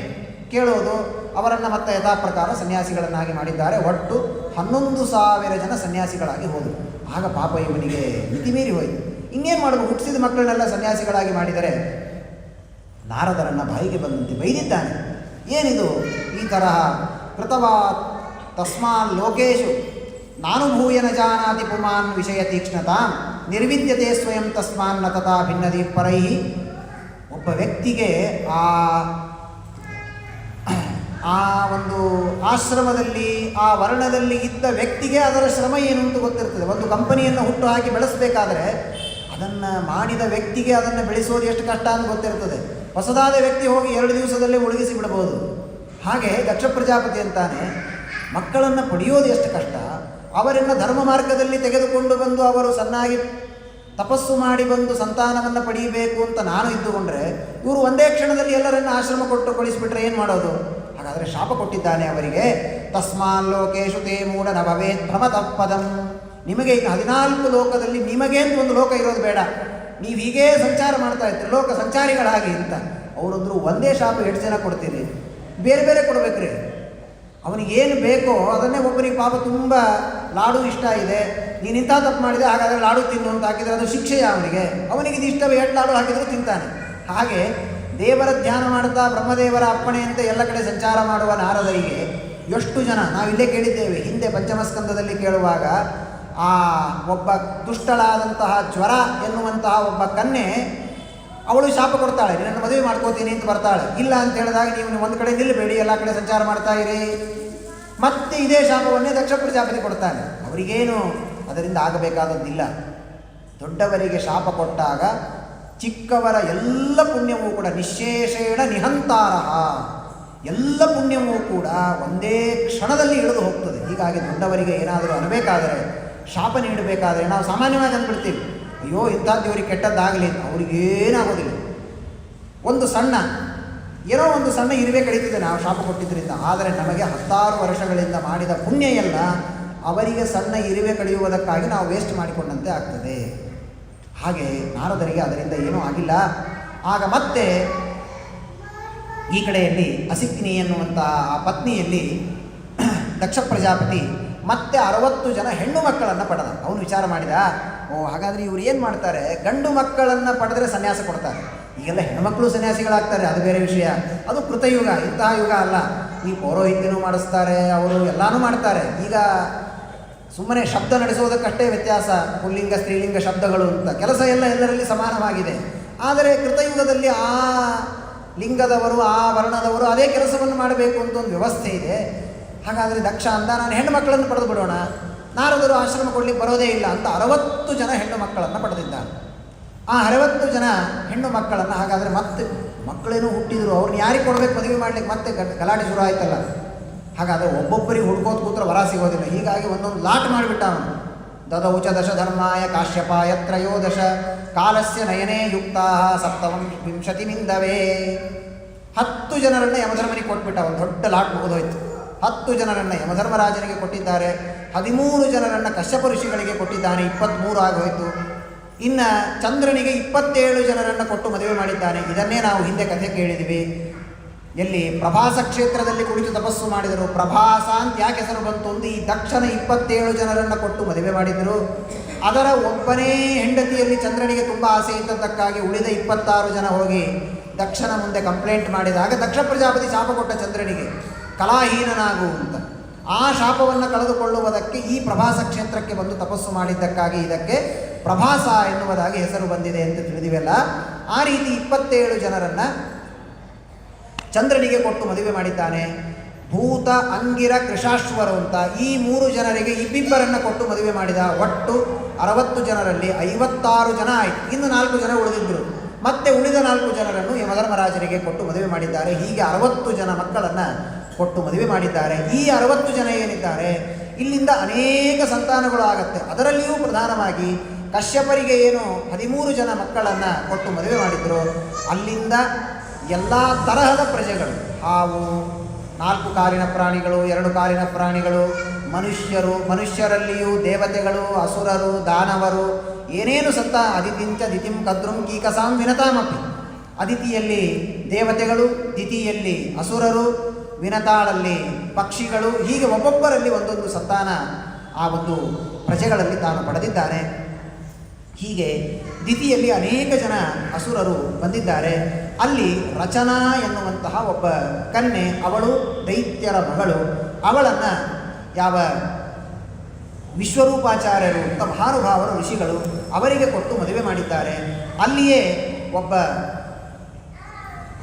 ಕೇಳೋದು, ಅವರನ್ನು ಮತ್ತೆ ಯಥಾಪ್ರಕಾರ ಸನ್ಯಾಸಿಗಳನ್ನಾಗಿ ಮಾಡಿದ್ದಾರೆ. ಒಟ್ಟು 11,000 ಜನ ಸನ್ಯಾಸಿಗಳಾಗಿ ಹೋದರು. ಆಗ ಪಾಪ ಇವನಿಗೆ ಮಿತಿಮೀರಿ ಹೋಯಿತು. ಇನ್ನೇನು ಮಾಡಬೇಕು? ಹುಟ್ಟಿಸಿದ ಮಕ್ಕಳನ್ನೆಲ್ಲ ಸನ್ಯಾಸಿಗಳಾಗಿ ಮಾಡಿದರೆ ನಾರದರನ್ನು ಬಾಯಿಗೆ ಬಂದಂತೆ ಬೈದಿದ್ದಾನೆ. ಏನಿದು ಈ ತರಹ? ಕೃತವಾ ತಸ್ಮಾನ್ ಲೋಕೇಶು ನಾನು ಭೂಯನ ಜಾನಾತಿ ಪುಮಾನ್ ವಿಷಯ ತೀಕ್ಷ್ಣತಾಂ ನಿರ್ವಿದ್ಯತೆ ಸ್ವಯಂ ತಸ್ಮಾನ್ ನ ತಥಾ ಭಿನ್ನದಿ ಪರೈಹಿ. ಒಬ್ಬ ವ್ಯಕ್ತಿಗೆ ಆ ಒಂದು ಆಶ್ರಮದಲ್ಲಿ ಆ ವರ್ಣದಲ್ಲಿ ಇದ್ದ ವ್ಯಕ್ತಿಗೆ ಅದರ ಶ್ರಮ ಏನು ಅಂತ ಗೊತ್ತಿರ್ತದೆ. ಒಂದು ಕಂಪನಿಯನ್ನು ಹುಟ್ಟು ಹಾಕಿ ಬೆಳೆಸಬೇಕಾದ್ರೆ ಅದನ್ನು ಮಾಡಿದ ವ್ಯಕ್ತಿಗೆ ಅದನ್ನು ಬೆಳೆಸೋದು ಎಷ್ಟು ಕಷ್ಟ ಅಂತ ಗೊತ್ತಿರ್ತದೆ. ಹೊಸದಾದ ವ್ಯಕ್ತಿ ಹೋಗಿ 2 ದಿವಸದಲ್ಲೇ ಮುಳುಗಿಸಿ ಬಿಡಬಹುದು. ಹಾಗೆ ದಕ್ಷ ಪ್ರಜಾಪತಿ ಅಂತಾನೆ, ಮಕ್ಕಳನ್ನು ಪಡೆಯೋದು ಎಷ್ಟು ಕಷ್ಟ. ಅವರನ್ನು ಧರ್ಮ ಮಾರ್ಗದಲ್ಲಿ ತೆಗೆದುಕೊಂಡು ಬಂದು ಅವರು ಸನ್ನಾಗಿ ತಪಸ್ಸು ಮಾಡಿ ಬಂದು ಸಂತಾನವನ್ನು ಪಡೆಯಬೇಕು ಅಂತ ನಾನು ಇದ್ದುಕೊಂಡ್ರೆ, ಇವರು ಒಂದೇ ಕ್ಷಣದಲ್ಲಿ ಎಲ್ಲರನ್ನು ಆಶ್ರಮ ಕೊಟ್ಟು ಕಳಿಸಿಬಿಟ್ರೆ ಏನು ಮಾಡೋದು? ಹಾಗಾದರೆ ಶಾಪ ಕೊಟ್ಟಿದ್ದಾನೆ ಅವರಿಗೆ. ತಸ್ಮಾನ್ ಲೋಕೇಶು ತೇ ಮೂಢ ನ ಭವೇತ್ ಭ್ರಮತಃ ಪದಂ. ನಿಮಗೆ 14 ಲೋಕದಲ್ಲಿ ನಿಮಗೆ ಅಂತ ಒಂದು ಲೋಕ ಇರೋದು ಬೇಡ, ನೀವು ಹೀಗೇ ಸಂಚಾರ ಮಾಡ್ತಾ ಇರ್ತೀರಿ, ಲೋಕ ಸಂಚಾರಿಗಳಾಗಿ ಅಂತ. ಅವರೊಂದರು ಒಂದೇ ಶಾಪ 8 ಜನ ಕೊಡ್ತೀರಿ, ಬೇರೆ ಬೇರೆ ಕೊಡಬೇಕ್ರಿ. ಅವನಿಗೇನು ಬೇಕೋ ಅದನ್ನೇ. ಒಬ್ಬನಿಗೆ ಪಾಪ ತುಂಬ ಲಾಡು ಇಷ್ಟ ಇದೆ, ನೀನು ಇಂಥ ತಪ್ಪು ಮಾಡಿದೆ, ಹಾಗಾದರೆ ಲಾಡು ತಿನ್ನು ಅಂತ ಹಾಕಿದರೆ ಅದು ಶಿಕ್ಷೆಯ ಅವನಿಗೆ. ಅವನಿಗೆ ಇದು ಇಷ್ಟವೇ, 8 ಲಾಡು ಹಾಕಿದರೂ ತಿಂತಾನೆ. ಹಾಗೆ ದೇವರ ಧ್ಯಾನ ಮಾಡ್ತಾ ಬ್ರಹ್ಮದೇವರ ಅಪ್ಪಣೆಯಂತೆ ಎಲ್ಲ ಕಡೆ ಸಂಚಾರ ಮಾಡುವ ನಾರದರಿಗೆ ಎಷ್ಟು ಜನ ನಾವಿಲ್ಲೇ ಕೇಳಿದ್ದೇವೆ. ಹಿಂದೆ ಪಂಚಮಸ್ಕಂದದಲ್ಲಿ ಕೇಳುವಾಗ ಆ ಒಬ್ಬ ದುಷ್ಟಳಾದಂತಹ ಜ್ವರ ಎನ್ನುವಂತಹ ಒಬ್ಬ ಕನ್ಯೆ, ಅವಳು ಶಾಪ ಕೊಡ್ತಾಳೆ, ನಿನ್ನನ್ನು ಮದುವೆ ಮಾಡ್ಕೋತೀನಿ ಅಂತ ಬರ್ತಾಳೆ. ಇಲ್ಲ ಅಂತ ಹೇಳಿದಾಗ ನೀವು ಒಂದು ಕಡೆ ನಿಲ್ಲಬೇಡಿ, ಎಲ್ಲ ಕಡೆ ಸಂಚಾರ ಮಾಡ್ತಾ ಇರಿ. ಮತ್ತೆ ಇದೇ ಶಾಪವನ್ನೇ ದಕ್ಷ ಪ್ರಜಾಪತಿ ಕೊಡ್ತಾನೆ. ಅವರಿಗೇನು ಅದರಿಂದ ಆಗಬೇಕಾದದ್ದಿಲ್ಲ. ದೊಡ್ಡವರಿಗೆ ಶಾಪ ಕೊಟ್ಟಾಗ ಚಿಕ್ಕವರ ಎಲ್ಲ ಪುಣ್ಯವೂ ಕೂಡ ನಿಶೇಷೇಣ ನಿಹಂತಾರಹ, ಎಲ್ಲ ಪುಣ್ಯವೂ ಕೂಡ ಒಂದೇ ಕ್ಷಣದಲ್ಲಿ ಇಳಿದು ಹೋಗ್ತದೆ. ಹೀಗಾಗಿ ದೊಡ್ಡವರಿಗೆ ಏನಾದರೂ ಅನ್ನಬೇಕಾದರೆ, ಶಾಪ ನೀಡಬೇಕಾದ್ರೆ ನಾವು ಸಾಮಾನ್ಯವಾಗಿ ಅಂದ್ಬಿಡ್ತೀವಿ, ಅಯ್ಯೋ ಇಂಥದ್ದು ಇವ್ರಿಗೆ ಕೆಟ್ಟದ್ದಾಗಲಿ ಅಂತ. ಅವ್ರಿಗೇನಾಗೋದಿಲ್ಲ. ಒಂದು ಸಣ್ಣ ಇರುವೆ ಕಳೀತಿದೆ ನಾವು ಶಾಪ ಕೊಟ್ಟಿದ್ದರಿಂದ. ಆದರೆ ನಮಗೆ 10 ವರ್ಷಗಳಿಂದ ಮಾಡಿದ ಪುಣ್ಯ ಎಲ್ಲ ಅವರಿಗೆ ಸಣ್ಣ ಇರುವೆ ಕಡಿಯುವುದಕ್ಕಾಗಿ ನಾವು ವೇಸ್ಟ್ ಮಾಡಿಕೊಂಡಂತೆ ಆಗ್ತದೆ. ಹಾಗೆ ನಾರದರಿಗೆ ಅದರಿಂದ ಏನೂ ಆಗಿಲ್ಲ. ಆಗ ಮತ್ತೆ ಈ ಕಡೆಯಲ್ಲಿ ಅಸಿಕ್ನಿ ಎನ್ನುವಂಥ ಆ ಪತ್ನಿಯಲ್ಲಿ ದಕ್ಷ ಪ್ರಜಾಪತಿ ಮತ್ತೆ 60 ಜನ ಹೆಣ್ಣು ಮಕ್ಕಳನ್ನು ಪಡೆದ. ಅವನು ವಿಚಾರ ಮಾಡಿದ, ಹಾಗಾದರೆ ಇವರು ಏನು ಮಾಡ್ತಾರೆ, ಗಂಡು ಮಕ್ಕಳನ್ನು ಪಡೆದರೆ ಸನ್ಯಾಸ ಕೊಡ್ತಾರೆ. ಈಗೆಲ್ಲ ಹೆಣ್ಮಕ್ಳು ಸನ್ಯಾಸಿಗಳಾಗ್ತಾರೆ, ಅದು ಬೇರೆ ವಿಷಯ. ಅದು ಕೃತಯುಗ, ಇಂತಹ ಯುಗ ಅಲ್ಲ. ಈ ಪೌರೋಹಿತ್ಯನೂ ಮಾಡಿಸ್ತಾರೆ, ಅವರು ಎಲ್ಲನೂ ಮಾಡ್ತಾರೆ. ಈಗ ಸುಮ್ಮನೆ ಶಬ್ದ ನಡೆಸೋದಕ್ಕಷ್ಟೇ ವ್ಯತ್ಯಾಸ, ಪುಲ್ಲಿಂಗ ಸ್ತ್ರೀಲಿಂಗ ಶಬ್ದಗಳು ಅಂತ. ಕೆಲಸ ಎಲ್ಲ ಎಲ್ಲರಲ್ಲಿ ಸಮಾನವಾಗಿದೆ. ಆದರೆ ಕೃತಯುಗದಲ್ಲಿ ಆ ಲಿಂಗದವರು ಆ ವರ್ಣದವರು ಅದೇ ಕೆಲಸವನ್ನು ಮಾಡಬೇಕು ಅಂತ ಒಂದು ವ್ಯವಸ್ಥೆ ಇದೆ. ಹಾಗಾದರೆ ದಕ್ಷ ಅಂದ, ನಾನು ಹೆಣ್ಣು ಮಕ್ಕಳನ್ನು ಪಡೆದು ಬಿಡೋಣ, ನಾರದರು ಆಶ್ರಮ ಕೊಡಲಿಕ್ಕೆ ಬರೋದೇ ಇಲ್ಲ ಅಂತ 60 ಜನ ಹೆಣ್ಣು ಮಕ್ಕಳನ್ನು ಪಡೆದಿದ್ದಾನೆ. ಆ 60 ಜನ ಹೆಣ್ಣು ಮಕ್ಕಳನ್ನು, ಹಾಗಾದರೆ ಮತ್ತೆ ಮಕ್ಕಳೇನೂ ಹುಟ್ಟಿದ್ರು, ಅವ್ರನ್ನ ಯಾರಿಗೆ ಕೊಡಬೇಕು ಮದುವೆ ಮಾಡಲಿಕ್ಕೆ? ಮತ್ತೆ ಗಲಾಟೆ ಶುರು ಆಯ್ತಲ್ಲ. ಹಾಗಾದರೆ ಒಬ್ಬೊಬ್ಬರಿಗೆ ಹುಡ್ಕೋದು ಕೂತ್ರೆ ವರ ಸಿಗೋದಿಲ್ಲ. ಹೀಗಾಗಿ ಒಂದೊಂದು ಲಾಟ್ ಮಾಡಿಬಿಟ್ಟ ಅವನು. ದದೌಚ ದಶ ಧರ್ಮಾಯ ಕಾಶ್ಯಪಾಯ ತ್ರಯೋದಶ ಕಾಲಸ್ಯ ನಯನೇ ಯುಕ್ತಾ ಸಪ್ತಮಂ ವಿಂಶತಿಮಿಂದವೇ. 10 ಜನರನ್ನು ಯಮಧರ್ಮನಿಗೆ ಕೊಟ್ಬಿಟ್ಟ. ಒಂದು ದೊಡ್ಡ ಲಾಟ್ ಮುಗಿದೋಯ್ತು. 10 ಜನರನ್ನು ಯಮಧರ್ಮರಾಜನಿಗೆ ಕೊಟ್ಟಿದ್ದಾರೆ, 13 ಜನರನ್ನು ಕಶ್ಯಪ ಋಷಿಗಳಿಗೆ ಕೊಟ್ಟಿದ್ದಾನೆ, 23 ಆಗೋಯ್ತು. ಇನ್ನು ಚಂದ್ರನಿಗೆ 27 ಜನರನ್ನು ಕೊಟ್ಟು ಮದುವೆ ಮಾಡಿದ್ದಾನೆ. ಇದನ್ನೇ ನಾವು ಹಿಂದೆ ಕಥೆ ಕೇಳಿದ್ವಿ. ಎಲ್ಲಿ ಪ್ರಭಾಸ ಕ್ಷೇತ್ರದಲ್ಲಿ ಕುಳಿತು ತಪಸ್ಸು ಮಾಡಿದರು. ಪ್ರಭಾಸ ಅಂತ ಯಾಕೆ ಹೆಸರು ಬಂತು ಒಂದು, ಈ ದಕ್ಷನ 27 ಜನರನ್ನು ಕೊಟ್ಟು ಮದುವೆ ಮಾಡಿದರು. ಅದರ ಒಬ್ಬನೇ ಹೆಂಡತಿಯಲ್ಲಿ ಚಂದ್ರನಿಗೆ ತುಂಬ ಆಸೆ ಇದ್ದದ್ದಕ್ಕಾಗಿ ಉಳಿದ 26 ಜನ ಹೋಗಿ ದಕ್ಷನ ಮುಂದೆ ಕಂಪ್ಲೇಂಟ್ ಮಾಡಿದಾಗ ದಕ್ಷ ಪ್ರಜಾಪತಿ ಶಾಪ ಕೊಟ್ಟ ಚಂದ್ರನಿಗೆ, ಕಲಾಹೀನನಾಗು ಅಂತ. ಆ ಶಾಪವನ್ನು ಕಳೆದುಕೊಳ್ಳುವುದಕ್ಕೆ ಈ ಪ್ರಭಾಸ ಕ್ಷೇತ್ರಕ್ಕೆ ಬಂದು ತಪಸ್ಸು ಮಾಡಿದ್ದಕ್ಕಾಗಿ ಇದಕ್ಕೆ ಪ್ರಭಾಸ ಎನ್ನುವುದಾಗಿ ಹೆಸರು ಬಂದಿದೆ ಅಂತ ತಿಳಿದಿವೆಲ್ಲ. ಆ ರೀತಿ 27 ಜನರನ್ನು ಚಂದ್ರನಿಗೆ ಕೊಟ್ಟು ಮದುವೆ ಮಾಡಿದ್ದಾನೆ. ಭೂತ, ಅಂಗಿರ, ಕೃಷಾಶ್ವರು ಅಂತ ಈ 3 ಜನರಿಗೆ ಇಬ್ಬಿಬ್ಬರನ್ನು ಕೊಟ್ಟು ಮದುವೆ ಮಾಡಿದ. ಒಟ್ಟು 60 ಜನರಲ್ಲಿ 56 ಜನ ಆಯಿತು. ಇನ್ನು 4 ಜನ ಉಳಿದಿದ್ದರು. ಮತ್ತೆ ಉಳಿದ 4 ಜನರನ್ನು ಯಮಧರ್ಮರಾಜರಿಗೆ ಕೊಟ್ಟು ಮದುವೆ ಮಾಡಿದ್ದಾರೆ. ಹೀಗೆ 60 ಜನ ಮಕ್ಕಳನ್ನು ಕೊಟ್ಟು ಮದುವೆ ಮಾಡಿದ್ದಾರೆ. ಈ 60 ಜನ ಏನಿದ್ದಾರೆ, ಇಲ್ಲಿಂದ ಅನೇಕ ಸಂತಾನಗಳು ಆಗತ್ತೆ. ಅದರಲ್ಲಿಯೂ ಪ್ರಧಾನವಾಗಿ ಕಶ್ಯಪರಿಗೆ ಏನು 13 ಜನ ಮಕ್ಕಳನ್ನು ಕೊಟ್ಟು ಮದುವೆ ಮಾಡಿದ್ರು, ಅಲ್ಲಿಂದ ಎಲ್ಲ ತರಹದ ಪ್ರಜೆಗಳು, ಹಾವು, 4 ಕಾಲಿನ ಪ್ರಾಣಿಗಳು, 2 ಕಾಲಿನ ಪ್ರಾಣಿಗಳು, ಮನುಷ್ಯರು, ಮನುಷ್ಯರಲ್ಲಿಯೂ ದೇವತೆಗಳು, ಅಸುರರು, ದಾನವರು, ಏನೇನು ಸತ್ತ ಅದಿತಿಂಚ ದಿತಿಂ ಕದ್ರುಂ ಕೀಕಸಾಂ ವಿನತಾಮಪಿ. ಅದಿತಿಯಲ್ಲಿ ದೇವತೆಗಳು, ದಿತಿಯಲ್ಲಿ ಅಸುರರು, ವಿನತಾಳಲ್ಲಿ ಪಕ್ಷಿಗಳು, ಹೀಗೆ ಒಬ್ಬೊಬ್ಬರಲ್ಲಿ ಒಂದೊಂದು ಸಂತಾನ ಆ ಒಂದು ಪ್ರಜೆಗಳಲ್ಲಿ ತಾನು ಪಡೆದಿದ್ದಾನೆ. ಹೀಗೆ ದಿತಿಯಲ್ಲಿ ಅನೇಕ ಜನ ಅಸುರರು ಬಂದಿದ್ದಾರೆ. ಅಲ್ಲಿ ರಚನಾ ಎನ್ನುವಂತಹ ಒಬ್ಬ ಕನ್ಯೆ, ಅವಳು ದೈತ್ಯರ ಮಗಳು. ಅವಳನ್ನು ಯಾವ ವಿಶ್ವರೂಪಾಚಾರ್ಯರು ಅಂತ ಮಹಾನುಭಾವರು ಋಷಿಗಳು ಅವರಿಗೆ ಕೊಟ್ಟು ಮದುವೆ ಮಾಡಿದ್ದಾರೆ. ಅಲ್ಲಿಯೇ ಒಬ್ಬ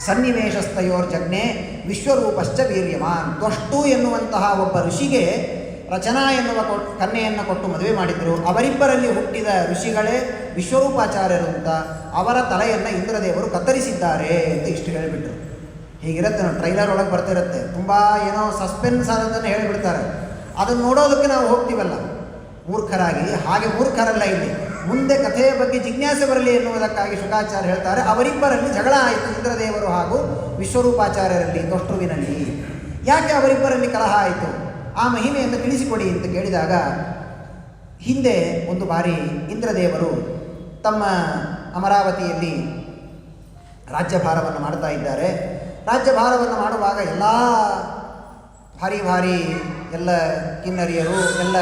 ಸನ್ನಿವೇಶಸ್ಥಯೋರ್ಜಜ್ಞೆ ವಿಶ್ವರೂಪಶ್ಚ ವೀರ್ಯಮಾನ್. ತ್ವಷ್ಟು ಎನ್ನುವಂತಹ ಒಬ್ಬ ಋಷಿಗೆ ರಚನಾ ಎನ್ನುವ ಕನ್ಯೆಯನ್ನು ಕೊಟ್ಟು ಮದುವೆ ಮಾಡಿದರು. ಅವರಿಬ್ಬರಲ್ಲಿ ಹುಟ್ಟಿದ ಋಷಿಗಳೇ ವಿಶ್ವರೂಪಾಚಾರ್ಯರು ಅಂತ. ಅವರ ತಲೆಯನ್ನು ಇಂದ್ರದೇವರು ಕತ್ತರಿಸಿದ್ದಾರೆ ಅಂತ ಇಷ್ಟು ಹೇಳಿಬಿಟ್ರು. ಹೀಗಿರುತ್ತೆ ನೋಡಿ, ಟ್ರೈಲರ್ ಒಳಗೆ ಬರ್ತಿರುತ್ತೆ, ತುಂಬ ಏನೋ ಸಸ್ಪೆನ್ಸ್ ಆದದನ್ನು ಹೇಳಿಬಿಡ್ತಾರೆ. ಅದನ್ನು ನೋಡೋದಕ್ಕೆ ನಾವು ಹೋಗ್ತೀವಲ್ಲ ಮೂರ್ಖರಾಗಿ. ಹಾಗೆ ಮೂರ್ಖರಲ್ಲ ಇಲ್ಲಿ. ಮುಂದೆ ಕಥೆಯ ಬಗ್ಗೆ ಜಿಜ್ಞಾಸೆ ಬರಲಿ ಎನ್ನುವುದಕ್ಕಾಗಿ ಶುಕಾಚಾರ್ಯ ಹೇಳ್ತಾರೆ, ಅವರಿಬ್ಬರಲ್ಲಿ ಜಗಳ ಆಯಿತು ಇಂದ್ರದೇವರು ಹಾಗೂ ವಿಶ್ವರೂಪಾಚಾರ್ಯರಲ್ಲಿ, ತ್ವಷ್ಟೃವಿನಲ್ಲಿ. ಯಾಕೆ ಅವರಿಬ್ಬರಲ್ಲಿ ಕಲಹ ಆಯಿತು, ಆ ಮಹಿಮೆಯನ್ನು ತಿಳಿಸಿಕೊಡಿ ಅಂತ ಕೇಳಿದಾಗ, ಹಿಂದೆ ಒಂದು ಬಾರಿ ಇಂದ್ರದೇವರು ತಮ್ಮ ಅಮರಾವತಿಯಲ್ಲಿ ರಾಜ್ಯಭಾರವನ್ನು ಮಾಡ್ತಾ ಇದ್ದಾರೆ. ರಾಜ್ಯಭಾರವನ್ನು ಮಾಡುವಾಗ ಎಲ್ಲ ಭಾರಿ ಎಲ್ಲ ಕಿನ್ನರಿಯರು, ಎಲ್ಲ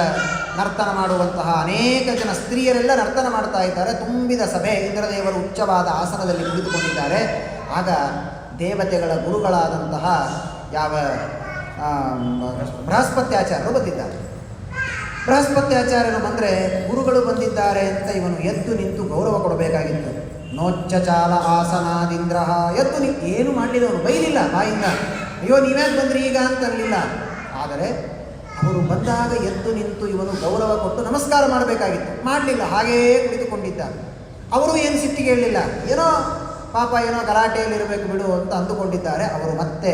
ನರ್ತನ ಮಾಡುವಂತಹ ಅನೇಕ ಜನ ಸ್ತ್ರೀಯರೆಲ್ಲ ನರ್ತನ ಮಾಡ್ತಾ ಇದ್ದಾರೆ. ತುಂಬಿದ ಸಭೆ. ಇಂದ್ರದೇವರು ಉಚ್ಚವಾದ ಆಸನದಲ್ಲಿ ಕುಳಿತುಕೊಂಡಿದ್ದಾರೆ. ಆಗ ದೇವತೆಗಳ ಗುರುಗಳಾದಂತಹ ಯಾವ ಬೃಹಸ್ಪತ್ಯಾಚಾರ್ಯರು ಬಂದಿದ್ದಾರೆ. ಬೃಹಸ್ಪತ್ಯಾಚಾರ್ಯರು ಬಂದರೆ, ಗುರುಗಳು ಬಂದಿದ್ದಾರೆ ಅಂತ ಇವನು ಎದ್ದು ನಿಂತು ಗೌರವ ಕೊಡಬೇಕಾಗಿತ್ತು. ನೋಚ್ಚಚಾಲ ಆಸನಾದಿಂದ್ರ ಎದ್ದು ಏನು ಮಾಡಲಿಲ್ಲ, ಬೈಲಿಲ್ಲ ಬಾಯಿಂದ, ಅಯ್ಯೋ ನೀವ್ಯಾಕೆ ಬಂದ್ರಿ ಈಗ ಅಂತರಲಿಲ್ಲ. ಆದರೆ ಅವರು ಬಂದಾಗ ಎದ್ದು ನಿಂತು ಇವನು ಗೌರವ ಕೊಟ್ಟು ನಮಸ್ಕಾರ ಮಾಡಬೇಕಾಗಿತ್ತು, ಮಾಡಲಿಲ್ಲ, ಹಾಗೇ ಕುಳಿತುಕೊಂಡಿದ್ದ. ಅವರು ಏನು ಸಿಟ್ಟಿಗೆ ಹೇಳಲಿಲ್ಲ, ಏನೋ ಪಾಪ ಏನೋ ಗಲಾಟೆಯಲ್ಲಿರಬೇಕು ಬಿಡು ಅಂತ ಅಂದುಕೊಂಡಿದ್ದಾರೆ. ಅವರು ಮತ್ತೆ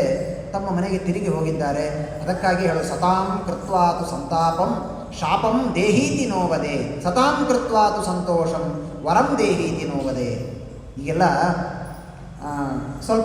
ತಮ್ಮ ಮನೆಗೆ ತಿರುಗಿ ಹೋಗಿದ್ದಾರೆ. ಅದಕ್ಕಾಗಿ ಹೇಳು, ಸತಾಂ ಕೃತ್ವಾತು ಸಂತಾಪಂ ಶಾಪಂ ದೇಹೀತಿ ನೋವದೆ, ಸತಾಂ ಕೃತ್ವಾತು ಸಂತೋಷಂ ವರಂ ದೇಹೀತಿ ನೋವದೆ. ಈಗೆಲ್ಲ ಸ್ವಲ್ಪ